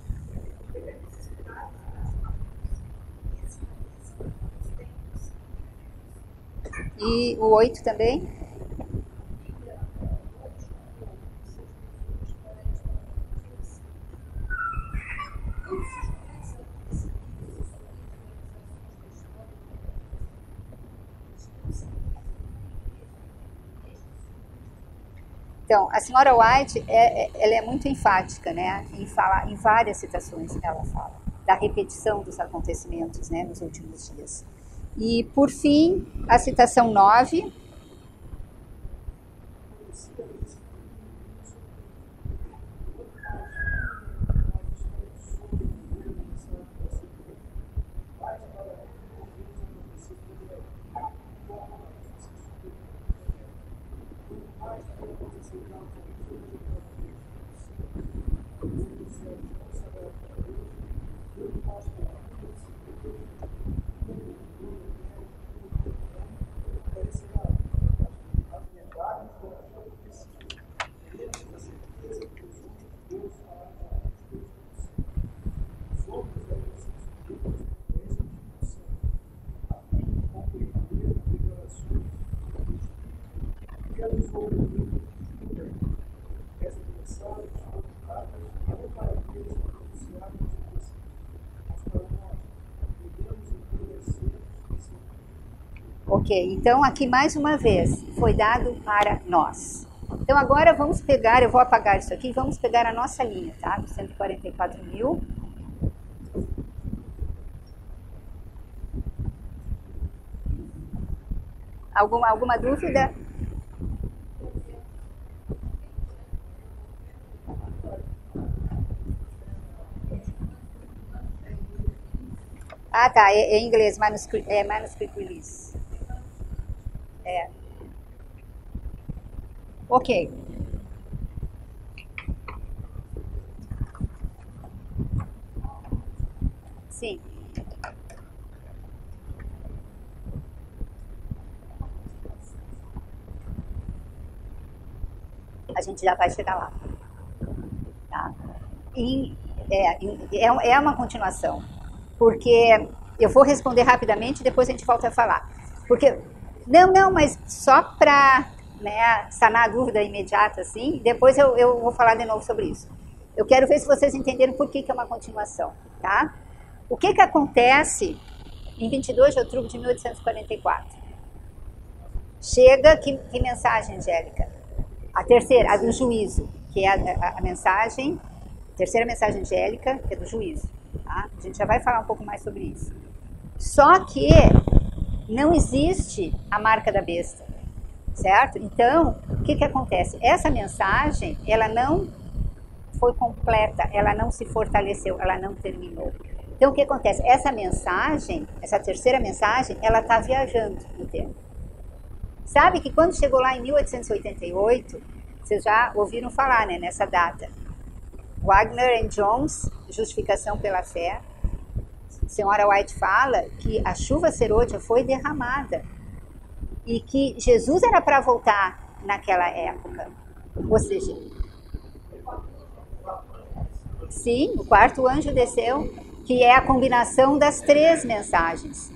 E o 8 também? Então, a senhora White, ela é muito enfática, né, em falar, em várias citações ela fala, da repetição dos acontecimentos, né, nos últimos dias. E, por fim, a citação 9. Ok, então aqui mais uma vez, foi dado para nós. Então agora vamos pegar, eu vou apagar isso aqui, vamos pegar a nossa linha, tá? 144.000. Alguma dúvida? Ah, tá, é em inglês, manuscript release. É. Ok. Sim. A gente já vai chegar lá. Tá? É uma continuação. Porque eu vou responder rapidamente e depois a gente volta a falar. Porque, não, mas só para, né, sanar a dúvida imediata, assim, depois eu vou falar de novo sobre isso. Eu quero ver se vocês entenderam por que é uma continuação, tá? O que acontece em 22 de outubro de 1844? Chega, que mensagem, Angélica? A terceira, a do juízo, que é a mensagem, a terceira mensagem angélica, que é do juízo. Tá? A gente já vai falar um pouco mais sobre isso. Só que não existe a marca da besta, certo? Então, o que acontece? Essa mensagem, ela não foi completa, ela não se fortaleceu, ela não terminou. Então, o que acontece? Essa mensagem, essa terceira mensagem, ela está viajando no tempo. Sabe que quando chegou lá em 1888, vocês já ouviram falar, né, nessa data, Wagner and Jones, Justificação pela Fé. A senhora White fala que a chuva serôdia foi derramada e que Jesus era para voltar naquela época. Ou seja, sim, o quarto anjo desceu, que é a combinação das três mensagens.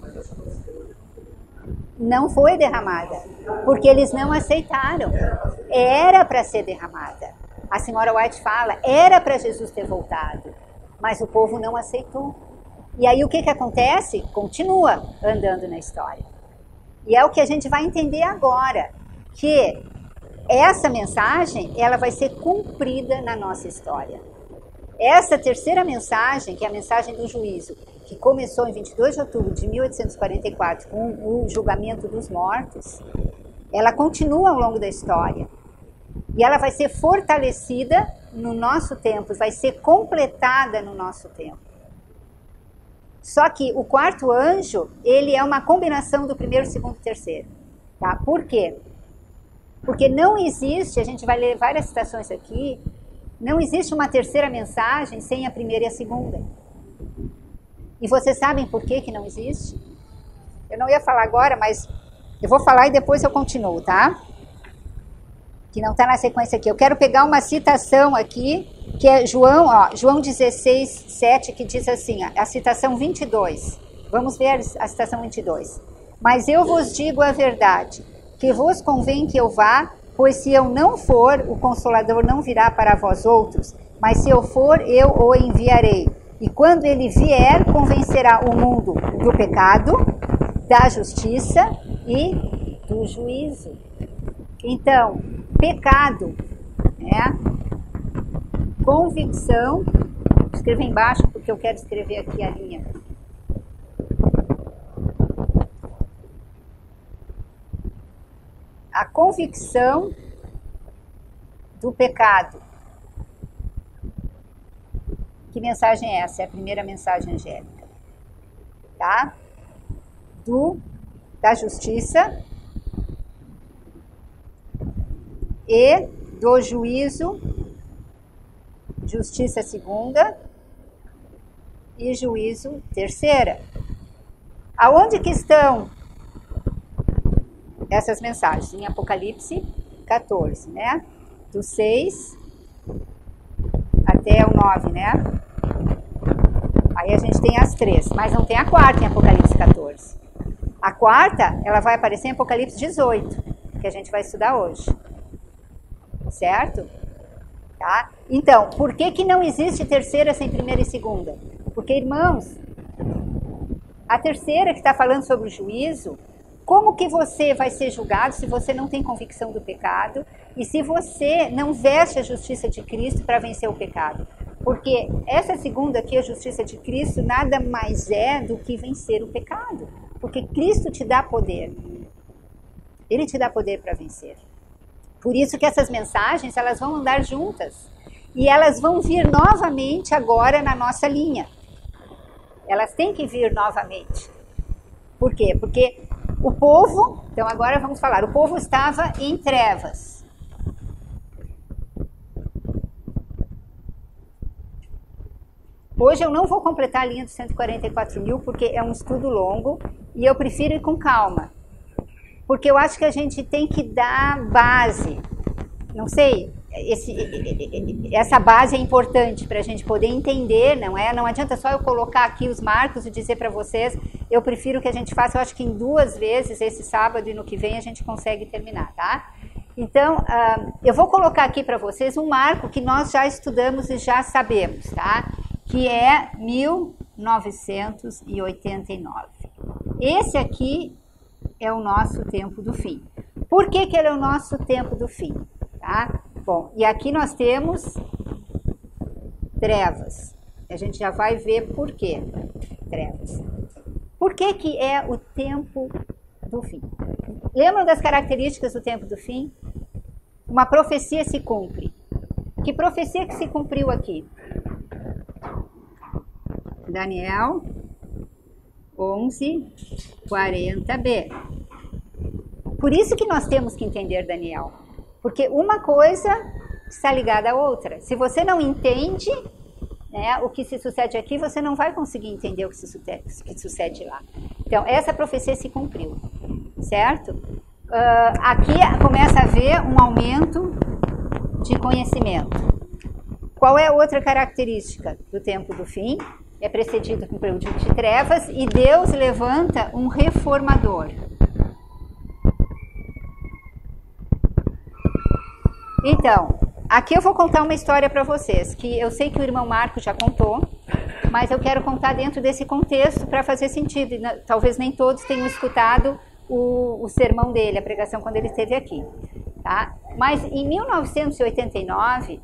Não foi derramada, porque eles não aceitaram. Era para ser derramada. A senhora White fala, era para Jesus ter voltado, mas o povo não aceitou. E aí o que acontece? Continua andando na história. E é o que a gente vai entender agora, que essa mensagem, ela vai ser cumprida na nossa história. Essa terceira mensagem, que é a mensagem do juízo, que começou em 22 de outubro de 1844, com o julgamento dos mortos, ela continua ao longo da história. E ela vai ser fortalecida no nosso tempo, vai ser completada no nosso tempo. Só que o quarto anjo, ele é uma combinação do primeiro, segundo e terceiro. Tá? Por quê? Porque não existe, a gente vai ler várias citações aqui, não existe uma terceira mensagem sem a primeira e a segunda. E vocês sabem por que não existe? Eu não ia falar agora, mas eu vou falar e depois eu continuo, tá? Que não está na sequência aqui. Eu quero pegar uma citação aqui, que é João 16, 7, que diz assim, a citação 22. Vamos ver a citação 22. Mas eu vos digo a verdade, que vos convém que eu vá, pois se eu não for, o Consolador não virá para vós outros, mas se eu for, eu o enviarei. E quando ele vier, convencerá o mundo do pecado, da justiça e do juízo. Então, pecado, né? Convicção, vou escrever embaixo porque eu quero escrever aqui a linha. A convicção do pecado. Que mensagem é essa? É a primeira mensagem angélica. Tá? Da justiça e do juízo, justiça segunda e juízo terceira. Aonde que estão essas mensagens? Em Apocalipse 14, né? Do 6 até o 9, né? Aí a gente tem as três, mas não tem a quarta em Apocalipse 14. A quarta, ela vai aparecer em Apocalipse 18, que a gente vai estudar hoje. Certo? Tá? Então, por que não existe terceira sem primeira e segunda? Porque, irmãos, a terceira que está falando sobre o juízo, como que você vai ser julgado se você não tem convicção do pecado e se você não veste a justiça de Cristo para vencer o pecado? Porque essa segunda aqui, a justiça de Cristo, nada mais é do que vencer o pecado. Porque Cristo te dá poder. Ele te dá poder para vencer. Por isso que essas mensagens, elas vão andar juntas. E elas vão vir novamente agora na nossa linha. Elas têm que vir novamente. Por quê? Porque o povo, então agora vamos falar, o povo estava em trevas. Hoje eu não vou completar a linha dos 144 mil, porque é um estudo longo e eu prefiro ir com calma. Porque eu acho que a gente tem que dar base. Não sei, essa base é importante para a gente poder entender, não é? Não adianta só eu colocar aqui os marcos e dizer para vocês. Eu prefiro que a gente faça, eu acho que em 2 vezes, esse sábado e no que vem, a gente consegue terminar, tá? Então, eu vou colocar aqui para vocês um marco que nós já estudamos e já sabemos, tá? Que é 1989. Esse aqui é o nosso tempo do fim. Por que ele é o nosso tempo do fim? Tá? Bom, e aqui nós temos trevas. A gente já vai ver por quê. Trevas. Por que é o tempo do fim? Lembram das características do tempo do fim? Uma profecia se cumpre. Que profecia que se cumpriu aqui? Daniel 11:40b. Por isso que nós temos que entender Daniel. Porque uma coisa está ligada à outra. Se você não entende, né, o que se sucede aqui, você não vai conseguir entender o que sucede lá. Então, essa profecia se cumpriu, certo? Aqui começa a haver um aumento de conhecimento. Qual é a outra característica do tempo do fim? É precedido por um período de trevas e Deus levanta um reformador. Então, aqui eu vou contar uma história para vocês, que eu sei que o irmão Marco já contou, mas eu quero contar dentro desse contexto para fazer sentido. Talvez nem todos tenham escutado o sermão dele, a pregação quando ele esteve aqui. Tá? Mas em 1989,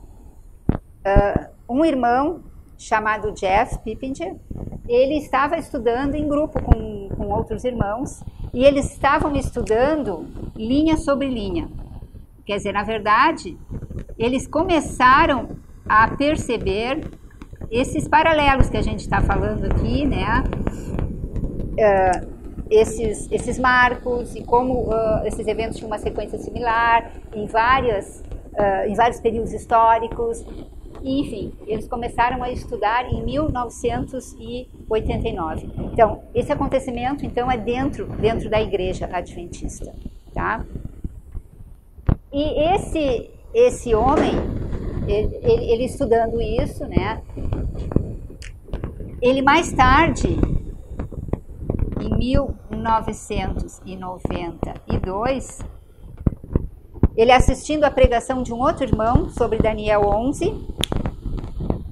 um irmão chamado Jeff Pippinger, ele estava estudando em grupo com outros irmãos, e eles estavam estudando linha sobre linha. Quer dizer, na verdade, eles começaram a perceber esses paralelos que a gente está falando aqui, né? Esses marcos e como esses eventos tinham uma sequência similar em vários períodos históricos. Enfim, eles começaram a estudar em 1989. Então, esse acontecimento então, é dentro da igreja adventista. Tá? E esse homem, ele estudando isso, né? Ele mais tarde, em 1992, ele assistindo a pregação de um outro irmão sobre Daniel 11,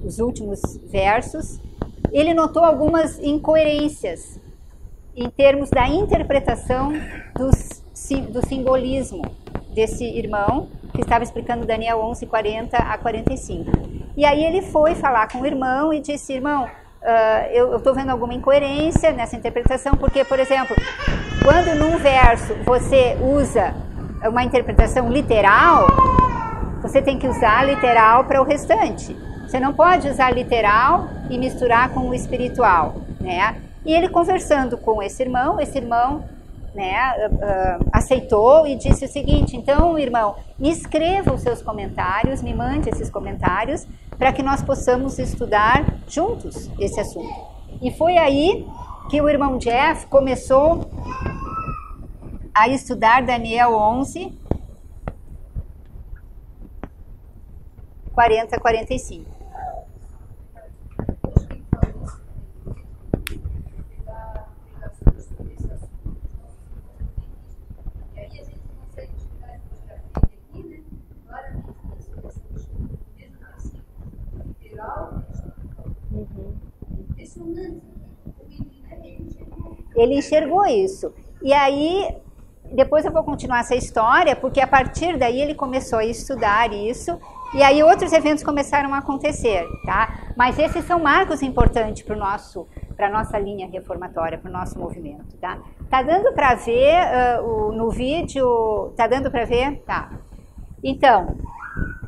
os últimos versos, ele notou algumas incoerências em termos da interpretação do simbolismo desse irmão, que estava explicando Daniel 11:40 a 45. E aí ele foi falar com o irmão e disse: irmão, eu estou vendo alguma incoerência nessa interpretação, porque, por exemplo, quando num verso você usa uma interpretação literal, você tem que usar literal para o restante. Você não pode usar literal e misturar com o espiritual, né? E ele conversando com esse irmão, né, aceitou e disse o seguinte: então, irmão, me escreva os seus comentários, me mande esses comentários para que nós possamos estudar juntos esse assunto. E foi aí que o irmão Jeff começou a estudar Daniel 11:40 a 45. dissonante. O menino, ele enxergou isso. E aí, depois eu vou continuar essa história, porque a partir daí ele começou a estudar isso, e aí outros eventos começaram a acontecer, tá? Mas esses são marcos importantes para a nossa linha reformatória, para o nosso movimento, tá? Tá dando para ver no vídeo? Tá dando para ver? Tá. Então,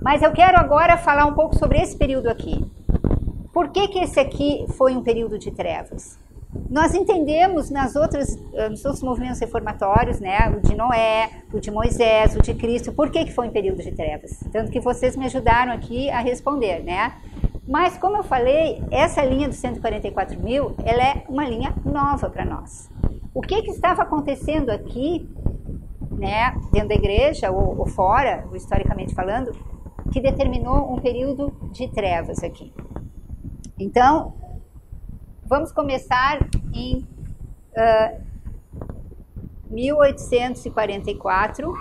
mas eu quero agora falar um pouco sobre esse período aqui. Por que que esse aqui foi um período de trevas? Nós entendemos nos outros movimentos reformatórios, né, o de Noé, o de Moisés, o de Cristo, por que que foi um período de trevas? Tanto que vocês me ajudaram aqui a responder, né? Mas, como eu falei, essa linha dos 144 mil, ela é uma linha nova para nós. O que que estava acontecendo aqui, né, dentro da igreja ou fora, ou historicamente falando, que determinou um período de trevas aqui? Então, vamos começar em 1844,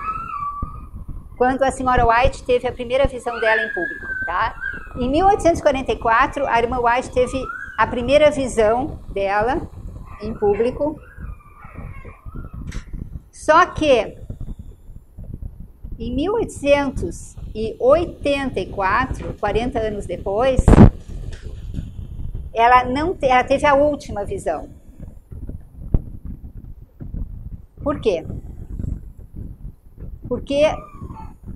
quando a senhora White teve a primeira visão dela em público, tá? Em 1844, a irmã White teve a primeira visão dela em público. Só que em 1884, 40 anos depois, ela teve a última visão. Por quê? Porque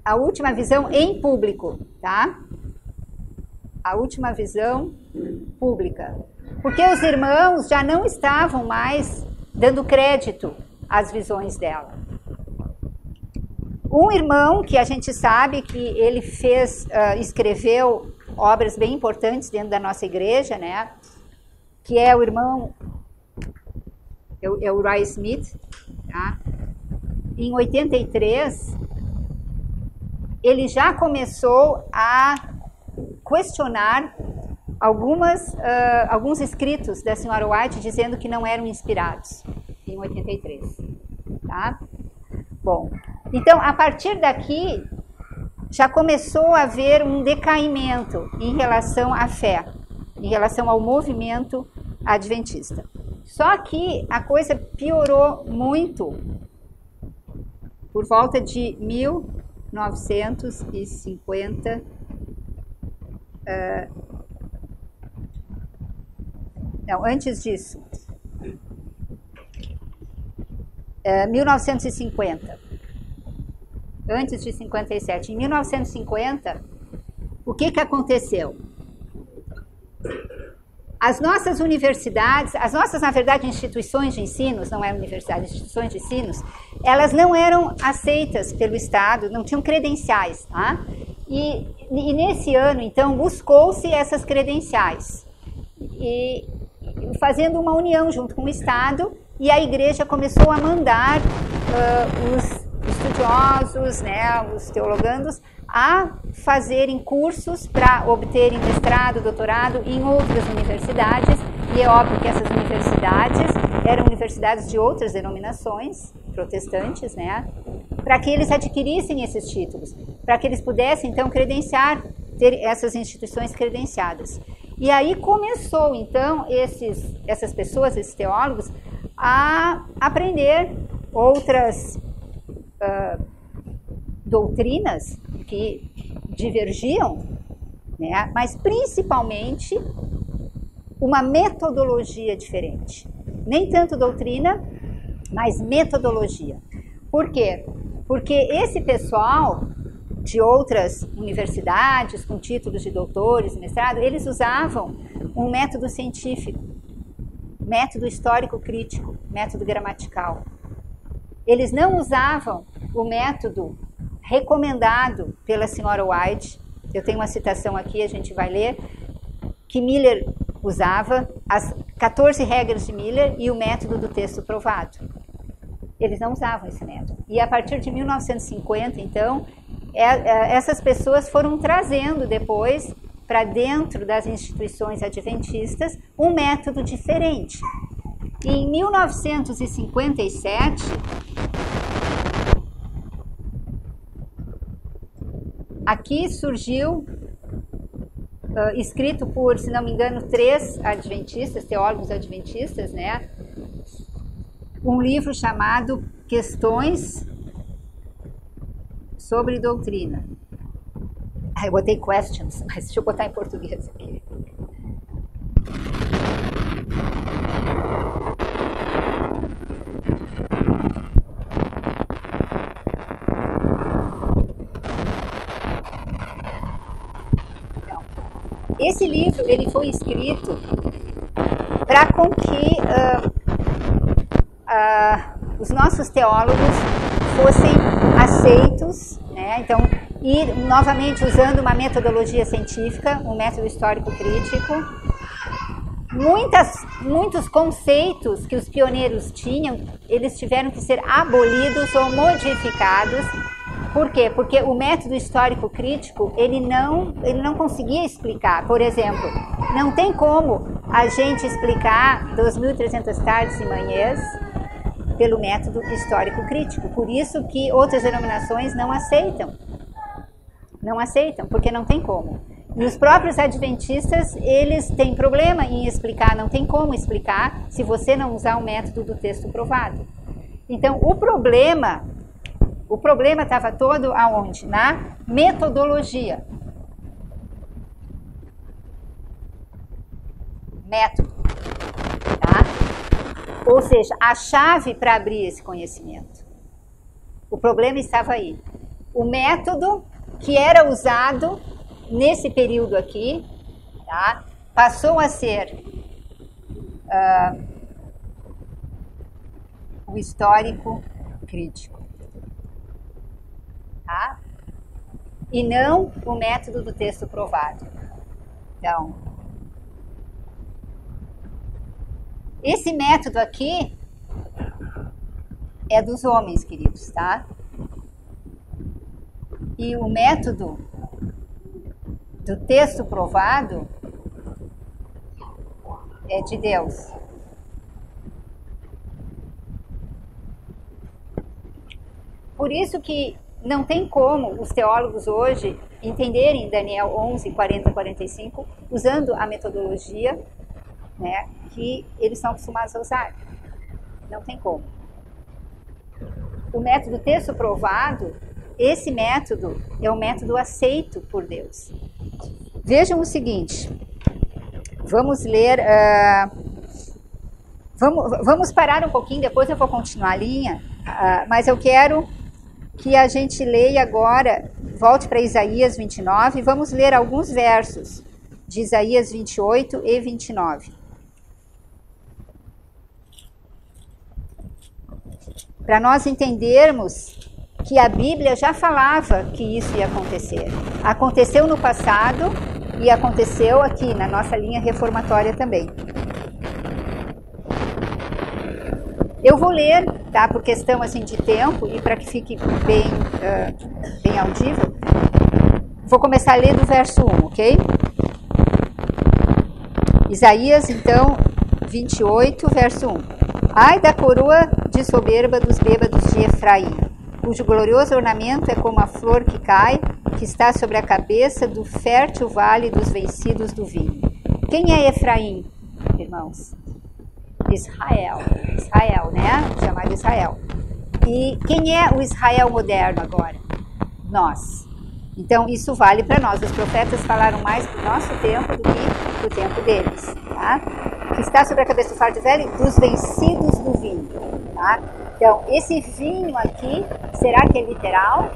a última visão em público, tá? A última visão pública. Porque os irmãos já não estavam mais dando crédito às visões dela. Um irmão que a gente sabe que ele escreveu obras bem importantes dentro da nossa igreja, né? Que é o irmão, é o Ray Smith, tá? Em 83, ele já começou a questionar alguns escritos da senhora White, dizendo que não eram inspirados, em 83, tá? Bom, então, a partir daqui, já começou a haver um decaimento em relação à fé, em relação ao movimento adventista. Só que a coisa piorou muito por volta de 1950. Não, antes disso. 1950. Antes de 57. Em 1950, o que que aconteceu? As nossas universidades, na verdade, instituições de ensino, não eram universidades, instituições de ensino, elas não eram aceitas pelo Estado, não tinham credenciais, tá? E nesse ano, então, buscou-se essas credenciais, e fazendo uma união junto com o Estado, e a igreja começou a mandar os estudiosos, né, os teologandos, a fazerem cursos para obterem mestrado, doutorado em outras universidades, e é óbvio que essas universidades eram universidades de outras denominações protestantes, né, para que eles adquirissem esses títulos, para que eles pudessem, então, credenciar, ter essas instituições credenciadas. E aí começou, então, essas pessoas, esses teólogos, a aprender outras doutrinas que divergiam, né? Mas principalmente uma metodologia diferente. Nem tanto doutrina, mas metodologia. Por quê? Porque esse pessoal de outras universidades, com títulos de doutores, mestrado, eles usavam um método científico, método histórico-crítico, método gramatical. Eles não usavam o método recomendado pela senhora White. Eu tenho uma citação aqui, a gente vai ler, que Miller usava, as 14 regras de Miller e o método do texto provado. Eles não usavam esse método. E a partir de 1950, então, essas pessoas foram trazendo depois, para dentro das instituições adventistas, um método diferente. E em 1957, aqui surgiu escrito por, se não me engano, 3 adventistas, teólogos adventistas, né? Um livro chamado Questões sobre Doutrina. Eu botei questions, mas deixa eu botar em português aqui. Esse livro ele foi escrito para com que os nossos teólogos fossem aceitos, né? Então, ir novamente usando uma metodologia científica, um método histórico crítico. Muitos conceitos que os pioneiros tinham, eles tiveram que ser abolidos ou modificados. Por quê? Porque o método histórico crítico, ele não conseguia explicar. Por exemplo, não tem como a gente explicar 2.300 tardes e manhãs pelo método histórico crítico. Por isso que outras denominações não aceitam. Não aceitam, porque não tem como. E os próprios adventistas, eles têm problema em explicar, não tem como explicar se você não usar o método do texto provado. Então, o problema estava todo aonde? Na metodologia. Método. Tá? Ou seja, a chave para abrir esse conhecimento. O problema estava aí. O método que era usado nesse período aqui, tá? Passou a ser o histórico crítico. Tá? E não o método do texto provado. Então, esse método aqui é dos homens, queridos, tá? E o método do texto provado é de Deus. Por isso que não tem como os teólogos hoje entenderem Daniel 11, 40, 45, usando a metodologia, né, que eles são acostumados a usar. Não tem como. O método texto provado, esse método é um método aceito por Deus. Vejam o seguinte, vamos ler, vamos parar um pouquinho, depois eu vou continuar a linha, mas eu quero que a gente leia agora, volte para Isaías 29, e vamos ler alguns versos de Isaías 28 e 29. Para nós entendermos que a Bíblia já falava que isso ia acontecer. Aconteceu no passado e aconteceu aqui na nossa linha reformatória também. Eu vou ler, tá, por questão assim de tempo e para que fique bem audível. Vou começar a ler do verso 1, ok? Isaías, então, 28, verso 1. Ai da coroa de soberba dos bêbados de Efraim, cujo glorioso ornamento é como a flor que cai, que está sobre a cabeça do fértil vale dos vencidos do vinho. Quem é Efraim, irmãos? Israel, né? Chamado Israel. E quem é o Israel moderno agora? Nós. Então, isso vale para nós. Os profetas falaram mais para o nosso tempo do que para o tempo deles, tá? Que está sobre a cabeça do fardo velho dos vencidos do vinho, tá? Então, esse vinho aqui, será que é literal?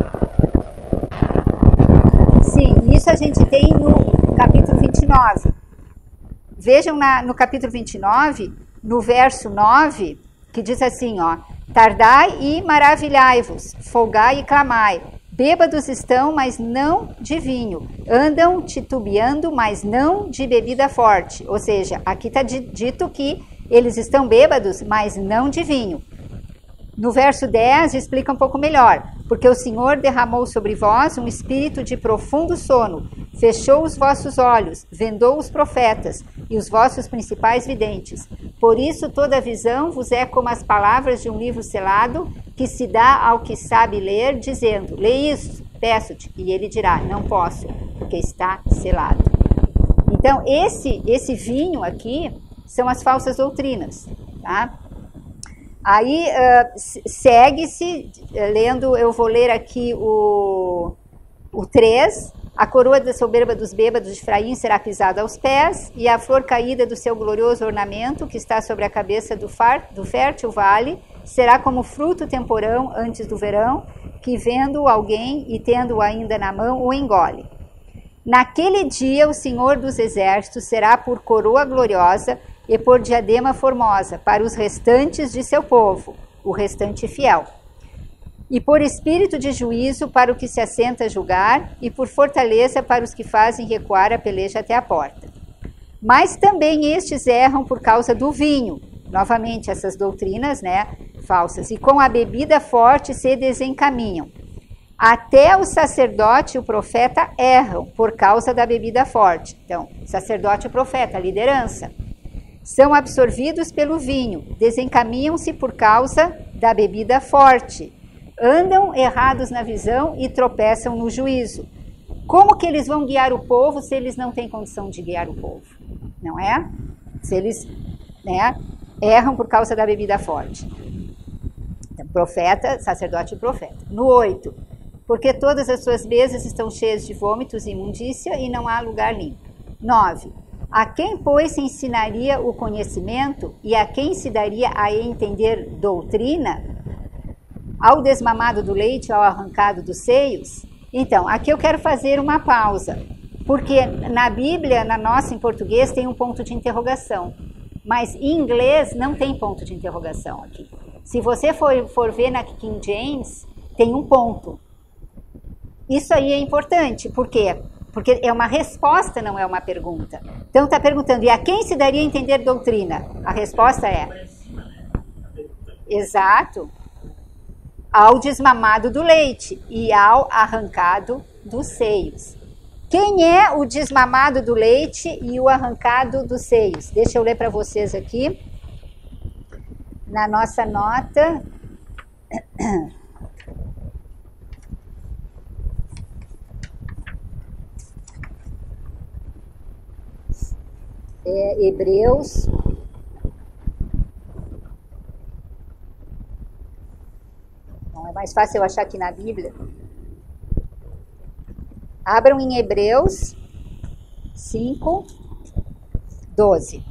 Sim, isso a gente tem no capítulo 29. Vejam no capítulo 29, no verso 9, que diz assim, ó: tardai e maravilhai-vos, folgai e clamai. Bêbados estão, mas não de vinho. Andam titubeando, mas não de bebida forte. Ou seja, aqui está dito que eles estão bêbados, mas não de vinho. No verso 10 explica um pouco melhor. Porque o Senhor derramou sobre vós um espírito de profundo sono, fechou os vossos olhos, vendou os profetas e os vossos principais videntes. Por isso toda visão vos é como as palavras de um livro selado, que se dá ao que sabe ler, dizendo: lê isso, peço-te. E ele dirá: não posso, porque está selado. Então, esse vinho aqui são as falsas doutrinas, tá? Aí, segue-se, lendo, eu vou ler aqui o 3, a coroa da soberba dos bêbados de Efraim será pisada aos pés, e a flor caída do seu glorioso ornamento, que está sobre a cabeça do fértil vale, será como fruto temporão antes do verão, que vendo alguém e tendo-o ainda na mão, o engole. Naquele dia o Senhor dos Exércitos será por coroa gloriosa e por diadema formosa para os restantes de seu povo, o restante fiel. E por espírito de juízo para o que se assenta a julgar, e por fortaleza para os que fazem recuar a peleja até a porta. Mas também estes erram por causa do vinho, novamente essas doutrinas, né, falsas, e com a bebida forte se desencaminham. Até o sacerdote e o profeta erram por causa da bebida forte. Então, sacerdote e profeta, a liderança, são absorvidos pelo vinho, desencaminham-se por causa da bebida forte, andam errados na visão e tropeçam no juízo. Como que eles vão guiar o povo se eles não têm condição de guiar o povo? Não é? Se eles, né, erram por causa da bebida forte. Então, profeta, sacerdote e profeta. No 8, porque todas as suas mesas estão cheias de vômitos e imundícia e não há lugar limpo. 9, a quem, pois, se ensinaria o conhecimento e a quem se daria a entender doutrina? Ao desmamado do leite, ao arrancado dos seios? Então, aqui eu quero fazer uma pausa, porque na Bíblia, na nossa em português, tem um ponto de interrogação, mas em inglês não tem ponto de interrogação aqui. Se você for ver na King James, tem um ponto. Isso aí é importante, por quê? Porque é uma resposta, não é uma pergunta. Então está perguntando, e a quem se daria a entender doutrina? A resposta é... Exato. Ao desmamado do leite e ao arrancado dos seios. Quem é o desmamado do leite e o arrancado dos seios? Deixa eu ler para vocês aqui. Na nossa nota... Hebreus, não é mais fácil eu achar aqui na Bíblia. Abram em Hebreus 5, 12.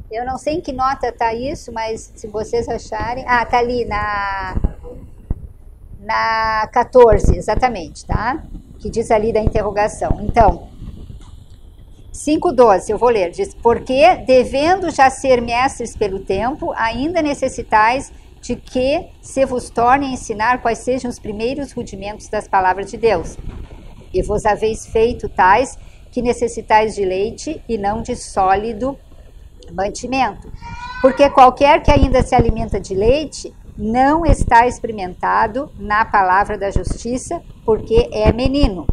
Eu não sei em que nota está isso, mas se vocês acharem... Ah, está ali na 14, exatamente, tá? Que diz ali da interrogação. Então... 5,12, eu vou ler, diz, porque, devendo já ser mestres pelo tempo, ainda necessitais de que se vos torne a ensinar quais sejam os primeiros rudimentos das palavras de Deus. E vos haveis feito tais que necessitais de leite e não de sólido mantimento. Porque qualquer que ainda se alimenta de leite, não está experimentado na palavra da justiça, porque é menino.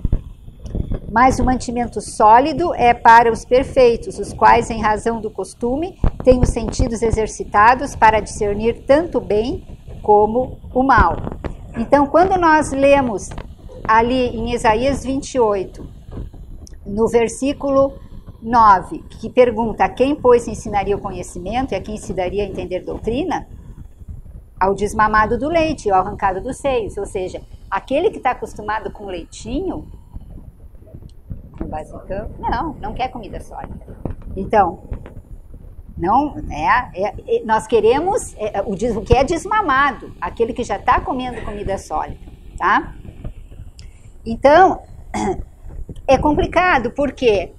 Mas o mantimento sólido é para os perfeitos, os quais, em razão do costume, têm os sentidos exercitados para discernir tanto o bem como o mal. Então, quando nós lemos ali em Isaías 28, no versículo 9, que pergunta a quem, pois, ensinaria o conhecimento e a quem se daria a entender doutrina? Ao desmamado do leite, ao arrancado dos seios. Ou seja, aquele que está acostumado com leitinho... basicão, não quer comida sólida. Então, não, nós queremos o que é desmamado, aquele que já está comendo comida sólida, tá? Então, é complicado, porque,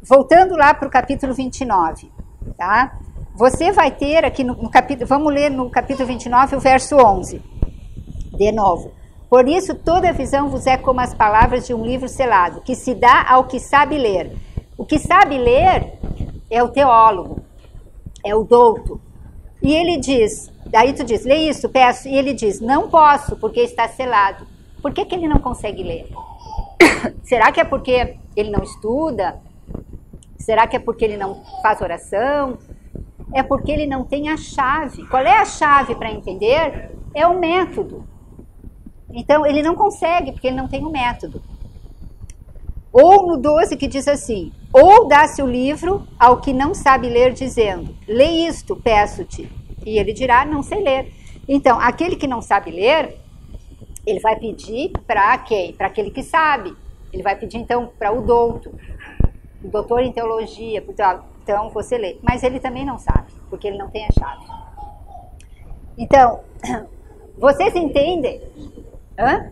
voltando lá para o capítulo 29, tá? Você vai ter aqui no capítulo, vamos ler no capítulo 29 o verso 11, de novo. Por isso, toda visão vos é como as palavras de um livro selado, que se dá ao que sabe ler. O que sabe ler é o teólogo, é o douto. E ele diz, daí tu diz, lê isso, peço, e ele diz, não posso, porque está selado. Por que ele não consegue ler? Será que é porque ele não estuda? Será que é porque ele não faz oração? É porque ele não tem a chave. Qual é a chave para entender? É o método. Então, ele não consegue, porque ele não tem um método. Ou no 12 que diz assim, ou dá-se o livro ao que não sabe ler, dizendo, lê isto, peço-te. E ele dirá, não sei ler. Então, aquele que não sabe ler, ele vai pedir para quem? Para aquele que sabe. Ele vai pedir, então, para o doutor em teologia, então você lê. Mas ele também não sabe, porque ele não tem a chave. Então, vocês entendem? Hã?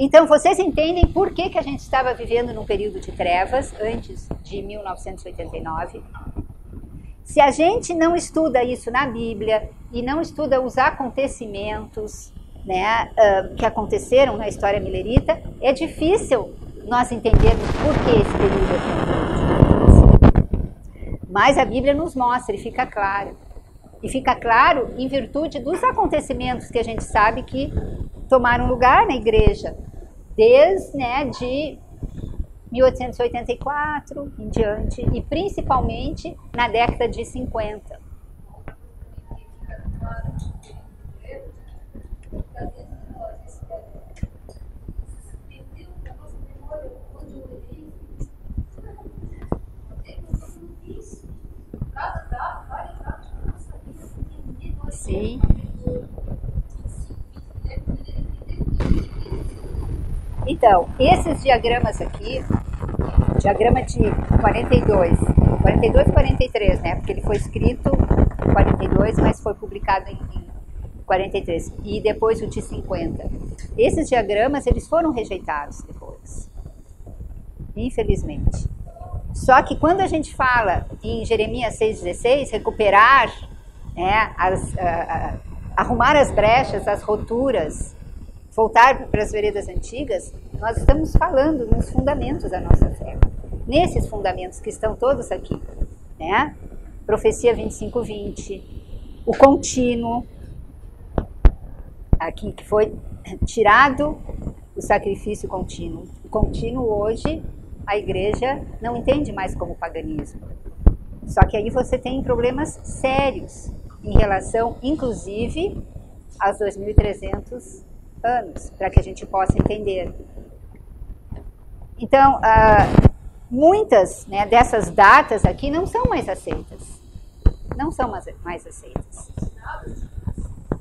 Então, vocês entendem por que a gente estava vivendo num período de trevas antes de 1989? Se a gente não estuda isso na Bíblia e não estuda os acontecimentos, né, que aconteceram na história milerita, é difícil nós entendermos por que esse período é tão difícil. Mas a Bíblia nos mostra e fica claro. E fica claro em virtude dos acontecimentos que a gente sabe que tomaram lugar na igreja, desde, né, de 1884 em diante, e principalmente na década de 50. Sim. Então, esses diagramas aqui, diagrama de 42 e 43, né? Porque ele foi escrito em 42, mas foi publicado em 43. E depois o de 50. Esses diagramas, eles foram rejeitados depois. Infelizmente. Só que quando a gente fala em Jeremias 6,16, recuperar, né, arrumar as brechas, as roturas, voltar para as veredas antigas, nós estamos falando nos fundamentos da nossa fé. Nesses fundamentos que estão todos aqui, né? Profecia 25:20, o contínuo, aqui que foi tirado o sacrifício contínuo. O contínuo hoje, a igreja não entende mais como paganismo. Só que aí você tem problemas sérios em relação, inclusive, aos 2.300 anos, para que a gente possa entender. Então, muitas, né, dessas datas aqui não são mais aceitas. Não são mais aceitas.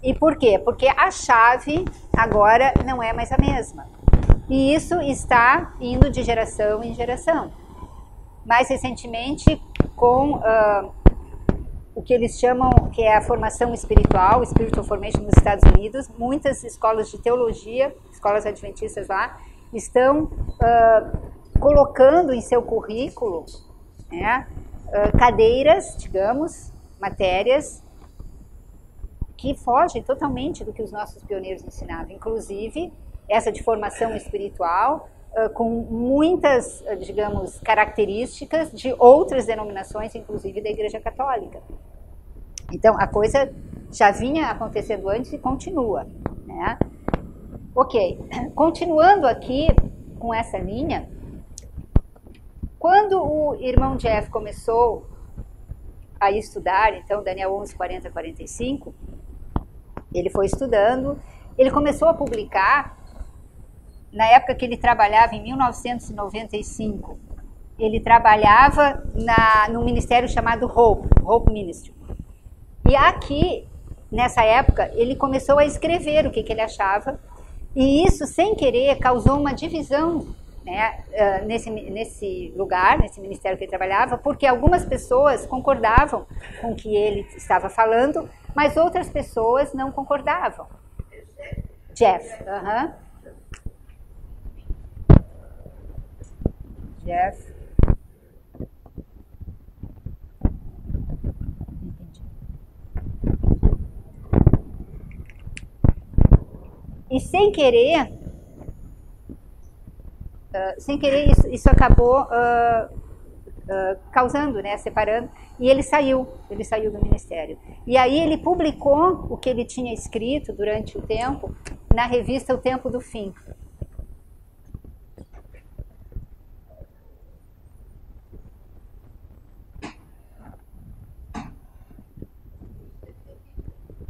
E por quê? Porque a chave agora não é mais a mesma. E isso está indo de geração em geração. Mais recentemente, com o que eles chamam, que é a formação espiritual, Spiritual Formation nos Estados Unidos, muitas escolas de teologia, escolas adventistas lá, estão colocando em seu currículo, né, cadeiras, digamos, matérias que fogem totalmente do que os nossos pioneiros ensinavam, inclusive essa de formação espiritual, com muitas, digamos, características de outras denominações, inclusive da Igreja Católica. Então, a coisa já vinha acontecendo antes e continua, né? Ok, continuando aqui com essa linha, quando o irmão Jeff começou a estudar, então, Daniel 11, 40, 45, ele foi estudando, ele começou a publicar. Na época que ele trabalhava, em 1995, ele trabalhava num ministério chamado Hope Ministry. E aqui, nessa época, ele começou a escrever o que ele achava, e isso, sem querer, causou uma divisão, né, nesse lugar, nesse ministério que ele trabalhava, porque algumas pessoas concordavam com o que ele estava falando, mas outras pessoas não concordavam. Jeff, Jeff. E sem querer isso acabou causando, né, separando, e ele saiu do ministério. E aí ele publicou o que ele tinha escrito durante o tempo na revista O Tempo do Fim.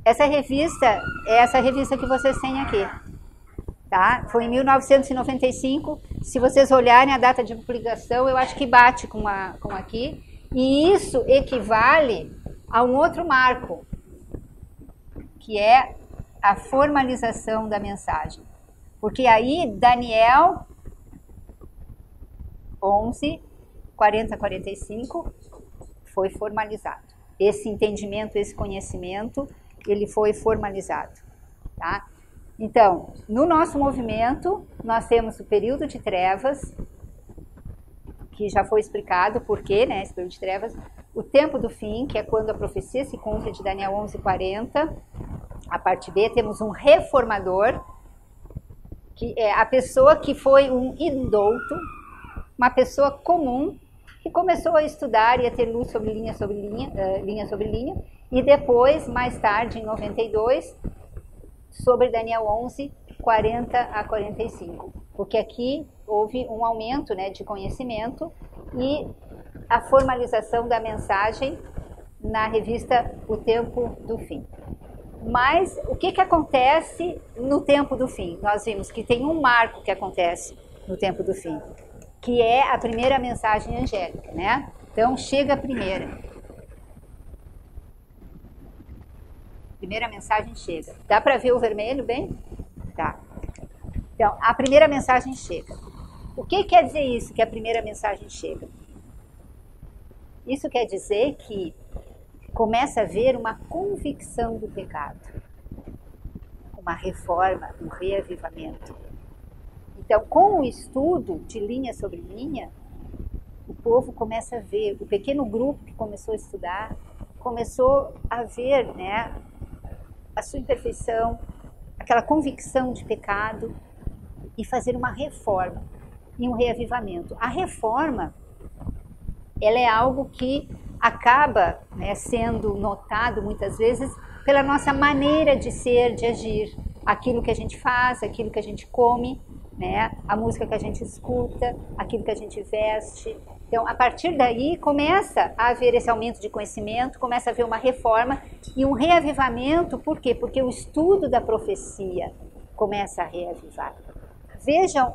Essa revista é essa revista que vocês têm aqui. tá? Foi em 1995. Se vocês olharem a data de publicação, eu acho que bate com aqui. E isso equivale a um outro marco, que é a formalização da mensagem. Porque aí, Daniel 11, 40-45, foi formalizado. Esse entendimento, esse conhecimento, ele foi formalizado, tá? Então, no nosso movimento, nós temos o período de trevas, que já foi explicado por quê, né, esse período de trevas, o tempo do fim, que é quando a profecia se cumpre, de Daniel 11:40, a parte B, temos um reformador, que é a pessoa que foi um indouto, uma pessoa comum, que começou a estudar e a ter luz sobre linha sobre linha, linha sobre linha, e depois, mais tarde, em 92, sobre Daniel 11, 40-45, porque aqui houve um aumento, né, de conhecimento e a formalização da mensagem na revista O Tempo do Fim. Mas o que acontece no tempo do fim? Nós vimos que tem um marco que acontece no tempo do fim, que é a primeira mensagem angélica, né? Então, chega a primeira. Primeira mensagem chega. Dá para ver o vermelho bem? Tá. Então, a primeira mensagem chega. O que quer dizer isso, que a primeira mensagem chega? Isso quer dizer que começa a haver uma convicção do pecado, uma reforma, um reavivamento. Então, com o estudo de linha sobre linha, o povo começa a ver, o pequeno grupo que começou a estudar, começou a ver, né, a sua imperfeição, aquela convicção de pecado e fazer uma reforma e um reavivamento. A reforma, ela é algo que acaba, né, sendo notado muitas vezes pela nossa maneira de ser, de agir, aquilo que a gente faz, aquilo que a gente come, né, a música que a gente escuta, aquilo que a gente veste. Então, a partir daí, começa a haver esse aumento de conhecimento, começa a haver uma reforma e um reavivamento. Por quê? Porque o estudo da profecia começa a reavivar. Vejam,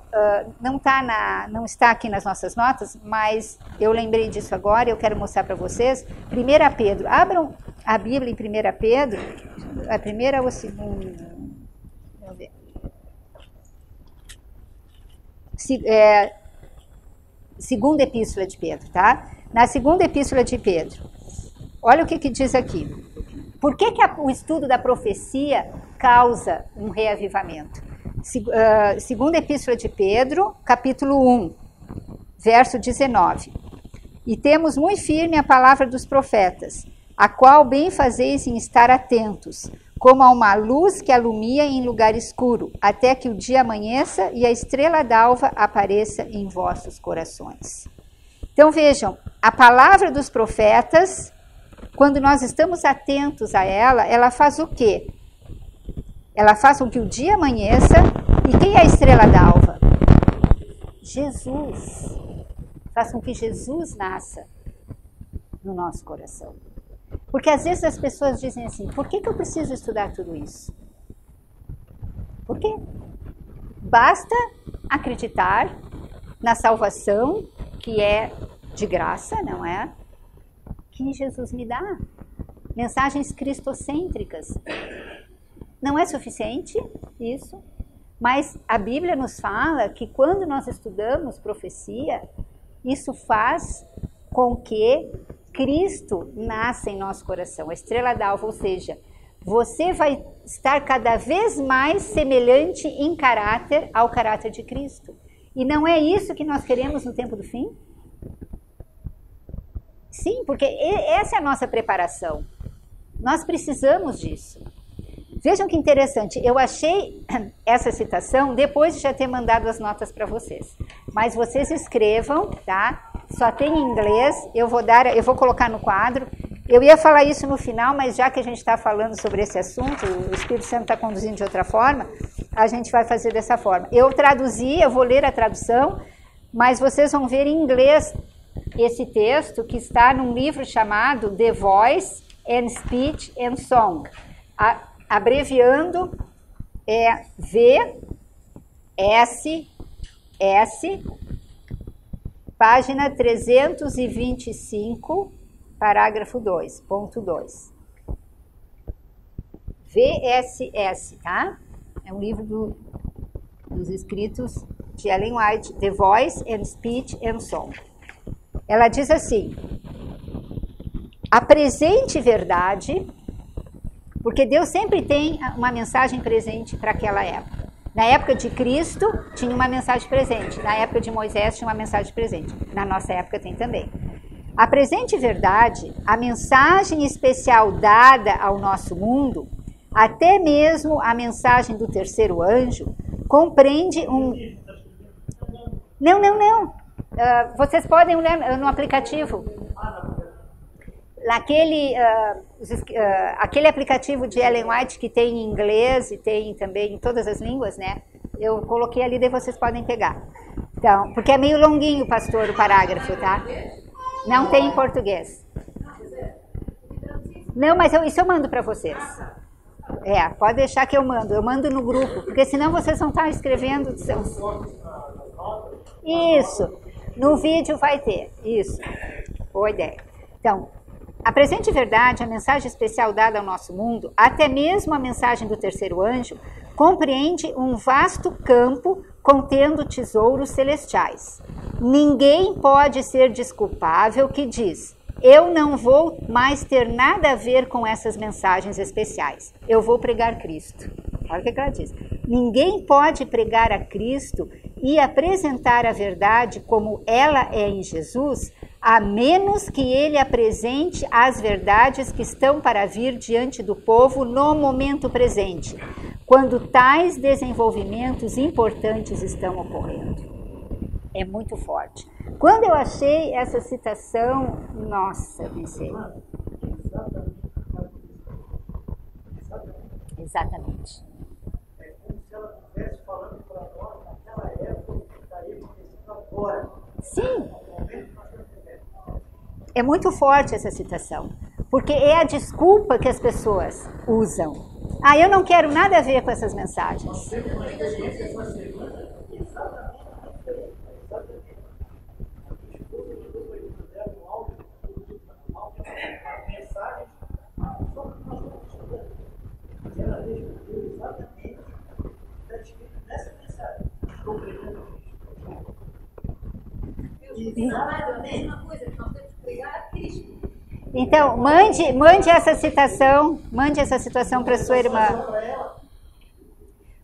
não está aqui nas nossas notas, mas eu lembrei disso agora e eu quero mostrar para vocês. 1 Pedro, abram a Bíblia em 1 Pedro, a primeira ou a segunda? Vamos ver. Segunda epístola de Pedro, tá? Na segunda epístola de Pedro, olha o que diz aqui. Por que o estudo da profecia causa um reavivamento? Segunda epístola de Pedro, capítulo 1, verso 19. E temos muito firme a palavra dos profetas, a qual bem fazeis em estar atentos, como a uma luz que alumia em lugar escuro, até que o dia amanheça e a estrela d'alva apareça em vossos corações. Então vejam, a palavra dos profetas, quando nós estamos atentos a ela, ela faz o quê? Ela faz com que o dia amanheça. E quem é a estrela d'alva? Jesus. Faz com que Jesus nasça no nosso coração. Porque às vezes as pessoas dizem assim, por que eu preciso estudar tudo isso? Por quê? Basta acreditar na salvação, que é de graça, não é? Que Jesus me dá. Mensagens cristocêntricas. Não é suficiente isso, mas a Bíblia nos fala que quando nós estudamos profecia, isso faz com que Cristo nasça em nosso coração, a estrela d'alva, ou seja, você vai estar cada vez mais semelhante em caráter ao caráter de Cristo. E não é isso que nós queremos no tempo do fim? Sim, porque essa é a nossa preparação. Nós precisamos disso. Vejam que interessante, eu achei essa citação depois de já ter mandado as notas para vocês. Mas vocês escrevam, tá? Só tem em inglês, eu vou colocar no quadro. Eu ia falar isso no final, mas já que a gente está falando sobre esse assunto, o Espírito Santo está conduzindo de outra forma, a gente vai fazer dessa forma. Eu traduzi, eu vou ler a tradução, mas vocês vão ver em inglês esse texto que está num livro chamado The Voice and Speech and Song. Abreviando, é S, página 325, parágrafo 2, ponto 2. VSS, tá? É um livro dos escritos de Ellen White, The Voice and Speech and Song. Ela diz assim: a presente verdade, porque Deus sempre tem uma mensagem presente para aquela época. Na época de Cristo tinha uma mensagem presente, na época de Moisés tinha uma mensagem presente, na nossa época tem também. A presente verdade, a mensagem especial dada ao nosso mundo, até mesmo a mensagem do terceiro anjo, compreende um... Não. Vocês podem ler no aplicativo. Aquele aplicativo de Ellen White que tem em inglês e tem também em todas as línguas, né? Eu coloquei ali, daí vocês podem pegar. Então, porque é meio longuinho, pastor, o parágrafo, tá? Não tem em português. Não, mas isso eu mando para vocês. Pode deixar que eu mando no grupo, porque senão vocês vão estar escrevendo. Isso, no vídeo vai ter, isso, boa ideia. Então, a presente verdade, a mensagem especial dada ao nosso mundo, até mesmo a mensagem do terceiro anjo, compreende um vasto campo contendo tesouros celestiais. Ninguém pode ser desculpável que diz: eu não vou mais ter nada a ver com essas mensagens especiais. Eu vou pregar Cristo. Olha o que ela diz. Ninguém pode pregar a Cristo e apresentar a verdade como ela é em Jesus, a menos que ele apresente as verdades que estão para vir diante do povo no momento presente, quando tais desenvolvimentos importantes estão ocorrendo. É muito forte. Quando eu achei essa citação, nossa, eu pensei. Exatamente. É como se ela estivesse falando para nós naquela época que estaria acontecendo agora. Sim. É muito forte essa citação, porque é a desculpa que as pessoas usam. Eu não quero nada a ver com essas mensagens. Então, mande essa citação para sua irmã.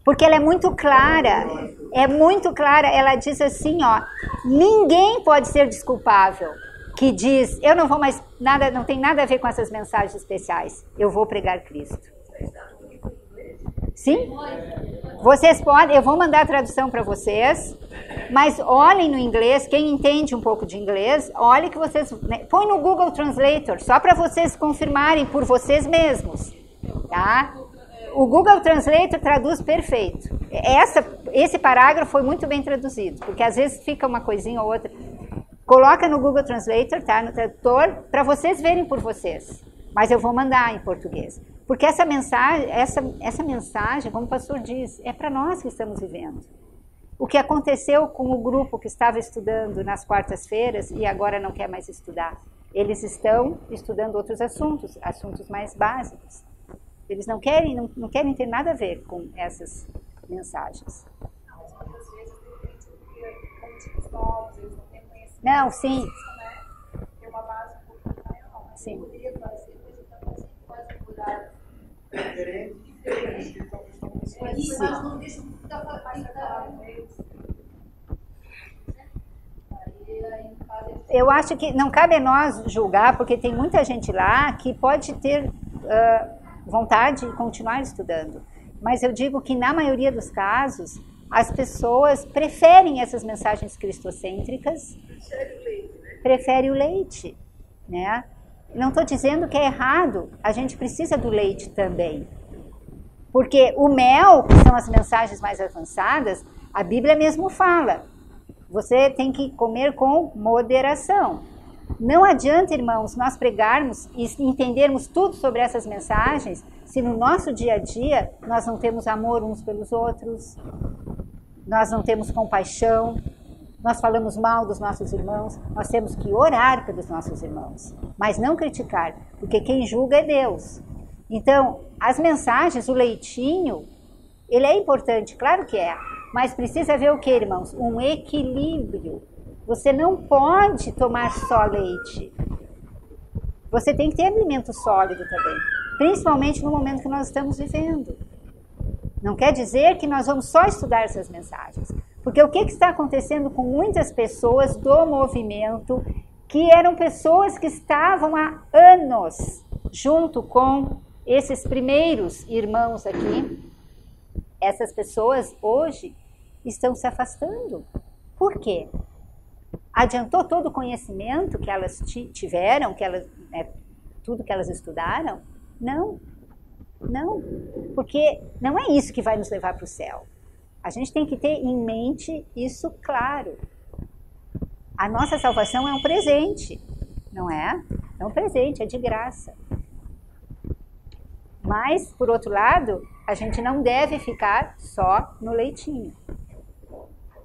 Porque ela é muito clara. Ela diz assim, ninguém pode ser desculpável que diz: eu não vou mais nada, não tem nada a ver com essas mensagens especiais. Eu vou pregar Cristo. Sim? Vocês podem, eu vou mandar a tradução para vocês, mas olhem no inglês, quem entende um pouco de inglês, olhem que vocês, põe no Google Translator, só para vocês confirmarem por vocês mesmos, tá? O Google Translator traduz perfeito. Esse parágrafo foi muito bem traduzido, porque às vezes fica uma coisinha ou outra. Coloca no Google Translator, tá? No tradutor, para vocês verem por vocês. Mas eu vou mandar em português. Porque essa mensagem, como o pastor diz, é para nós que estamos vivendo. O que aconteceu com o grupo que estava estudando nas quartas-feiras e agora não quer mais estudar? Eles estão estudando outros assuntos mais básicos. Eles não querem ter nada a ver com essas mensagens. Mas muitas vezes, como tipos novos, eles não têm conhecimento. Não, sim. Tem uma base um pouco maior. Sim. Poderia fazer, mas então você faz um cuidado Diferente. mas não deixa ficar Eu acho que não cabe a nós julgar, porque tem muita gente lá que pode ter vontade de continuar estudando. Mas eu digo que na maioria dos casos, as pessoas preferem essas mensagens cristocêntricas, preferem o leite, né? Não estou dizendo que é errado, a gente precisa do leite também. Porque o mel, que são as mensagens mais avançadas, a Bíblia mesmo fala. Você tem que comer com moderação. Não adianta, irmãos, nós pregarmos e entendermos tudo sobre essas mensagens se no nosso dia a dia nós não temos amor uns pelos outros. nós não temos compaixão, nós falamos mal dos nossos irmãos, nós temos que orar pelos nossos irmãos, mas não criticar, porque quem julga é Deus. Então, as mensagens, o leitinho, ele é importante, claro que é, mas precisa haver o que, irmãos? Um equilíbrio. Você não pode tomar só leite. Você tem que ter alimento sólido também, principalmente no momento que nós estamos vivendo. Não quer dizer que nós vamos só estudar essas mensagens, porque o que está acontecendo com muitas pessoas do movimento, que eram pessoas que estavam há anos junto com esses primeiros irmãos aqui, essas pessoas hoje estão se afastando. Por quê? Adiantou todo o conhecimento que elas tiveram, tudo que elas estudaram? Não, não, porque não é isso que vai nos levar para o céu. A gente tem que ter em mente isso claro. A nossa salvação é um presente, não é? É um presente, é de graça. Mas, por outro lado, a gente não deve ficar só no leitinho.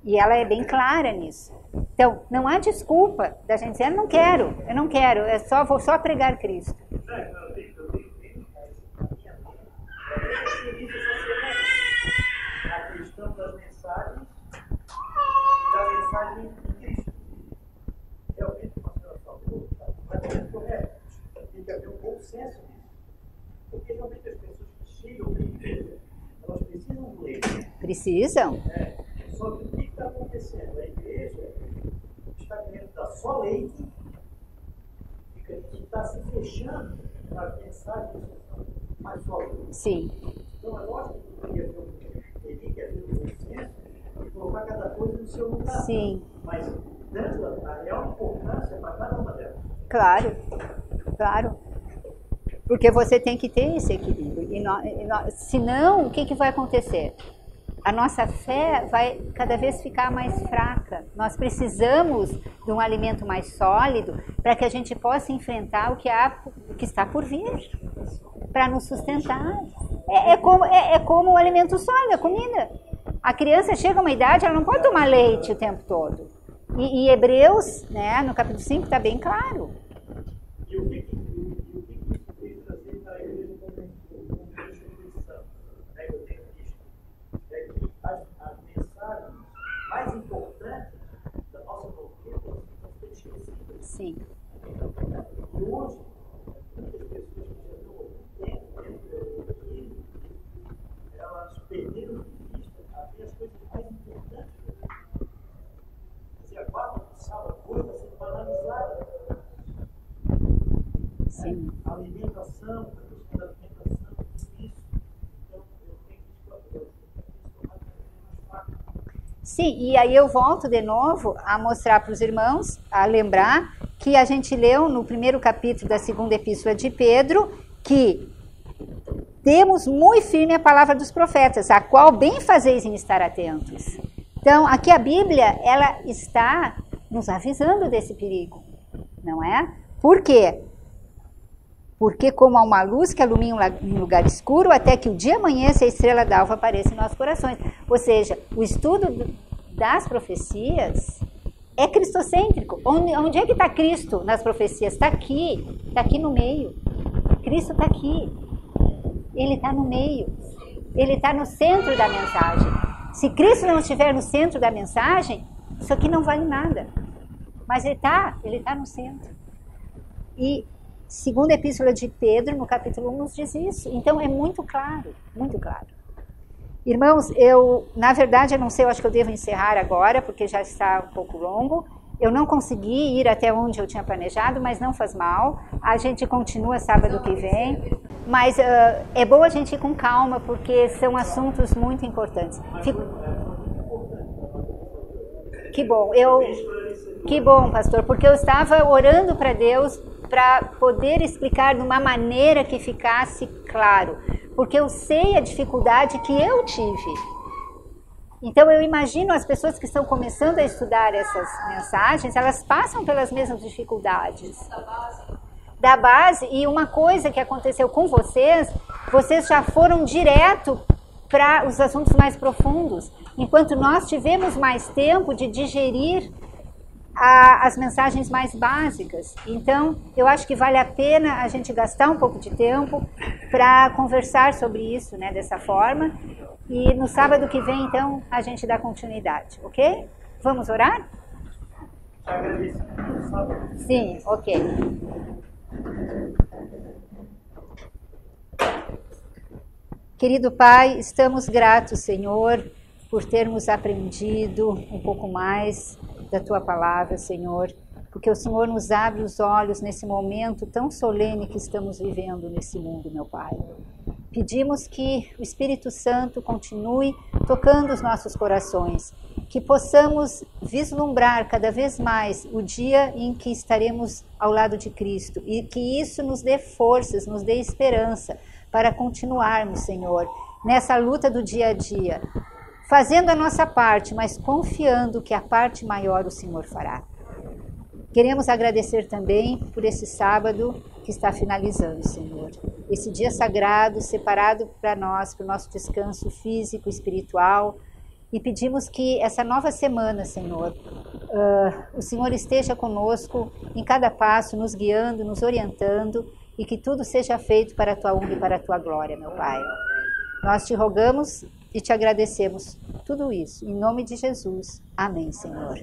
E ela é bem clara nisso. Então, não há desculpa da gente dizer, eu não quero, vou só pregar Cristo. A questão das mensagens, da mensagem de Cristo. Realmente, o pastor falou, é correto. Tem que haver um bom senso nisso. Porque realmente as pessoas que chegam na igreja, elas precisam do leite. Precisam. Só que o que está acontecendo? A igreja está querendo dar só leite, está se fechando para as mensagens mais sólidas. Sim. Então é lógico que teria que haver um consenso e colocar cada coisa no seu lugar. Sim. Mas dando a real importância para cada uma delas. Claro, claro. Porque você tem que ter esse equilíbrio. Senão, o que vai acontecer? A nossa fé vai cada vez ficar mais fraca. Nós precisamos de um alimento mais sólido para que a gente possa enfrentar o que está por vir, para nos sustentar. É como o alimento sólido, a comida. A criança chega a uma idade, ela não pode tomar leite o tempo todo. E Hebreus, né, no capítulo 5, está bem claro. E o que isso veio trazer para a igreja como instituição? Eu tenho visto que as mensagens mais importantes da nossa doutrina estão sendo esquecidas. Sim. E hoje, muitas pessoas que já estão há tempo dentro da igreja, elas perderam de vista até as coisas mais importantes. Quer dizer, a quarta do sábado hoje está sendo banalizada. Sim. A alimentação, a questão da alimentação, tudo isso. Então, eu tenho que tornar mais fácil. Sim, e aí eu volto de novo a mostrar para os irmãos, a lembrar que a gente leu no primeiro capítulo da segunda epístola de Pedro, que temos muito firme a palavra dos profetas, a qual bem fazeis em estar atentos. Então, aqui a Bíblia, ela está nos avisando desse perigo, não é? Por quê? Porque como há uma luz que alumia um lugar escuro, até que o dia amanheça e a estrela d'alva apareça em nossos corações. Ou seja, o estudo das profecias é cristocêntrico. Onde é que está Cristo nas profecias? Está aqui no meio. Cristo está aqui. Ele está no meio. Ele está no centro da mensagem. Se Cristo não estiver no centro da mensagem, isso aqui não vale nada. Mas ele está no centro. E segunda epístola de Pedro, no capítulo 1, nos diz isso. Então, é muito claro, muito claro. Irmãos, na verdade, eu não sei, eu acho que eu devo encerrar agora, porque já está um pouco longo. Eu não consegui ir até onde eu tinha planejado, mas não faz mal. A gente continua sábado que vem. Mas é bom a gente ir com calma, porque são assuntos muito importantes. Que bom, que bom, pastor, porque eu estava orando para Deus para poder explicar de uma maneira que ficasse claro, porque eu sei a dificuldade que eu tive. Então eu imagino as pessoas que estão começando a estudar essas mensagens, elas passam pelas mesmas dificuldades. Da base, e uma coisa que aconteceu com vocês já foram direto para os assuntos mais profundos. enquanto nós tivemos mais tempo de digerir as mensagens mais básicas. Então, eu acho que vale a pena a gente gastar um pouco de tempo para conversar sobre isso, né, dessa forma. E no sábado que vem, então, a gente dá continuidade, ok? Vamos orar? Sim, ok. Querido Pai, estamos gratos, Senhor, por termos aprendido um pouco mais da Tua Palavra, Senhor, porque o Senhor nos abre os olhos nesse momento tão solene que estamos vivendo nesse mundo, meu Pai. Pedimos que o Espírito Santo continue tocando os nossos corações, que possamos vislumbrar cada vez mais o dia em que estaremos ao lado de Cristo e que isso nos dê forças, nos dê esperança para continuarmos, Senhor, nessa luta do dia a dia, fazendo a nossa parte, mas confiando que a parte maior o Senhor fará. Queremos agradecer também por esse sábado que está finalizando, Senhor. Esse dia sagrado, separado para nós, para o nosso descanso físico, espiritual. E pedimos que essa nova semana, Senhor, o Senhor esteja conosco em cada passo, nos guiando, nos orientando, e que tudo seja feito para a Tua honra e para a Tua glória, meu Pai. Nós te rogamos e te agradecemos tudo isso. Em nome de Jesus. Amém, Senhor.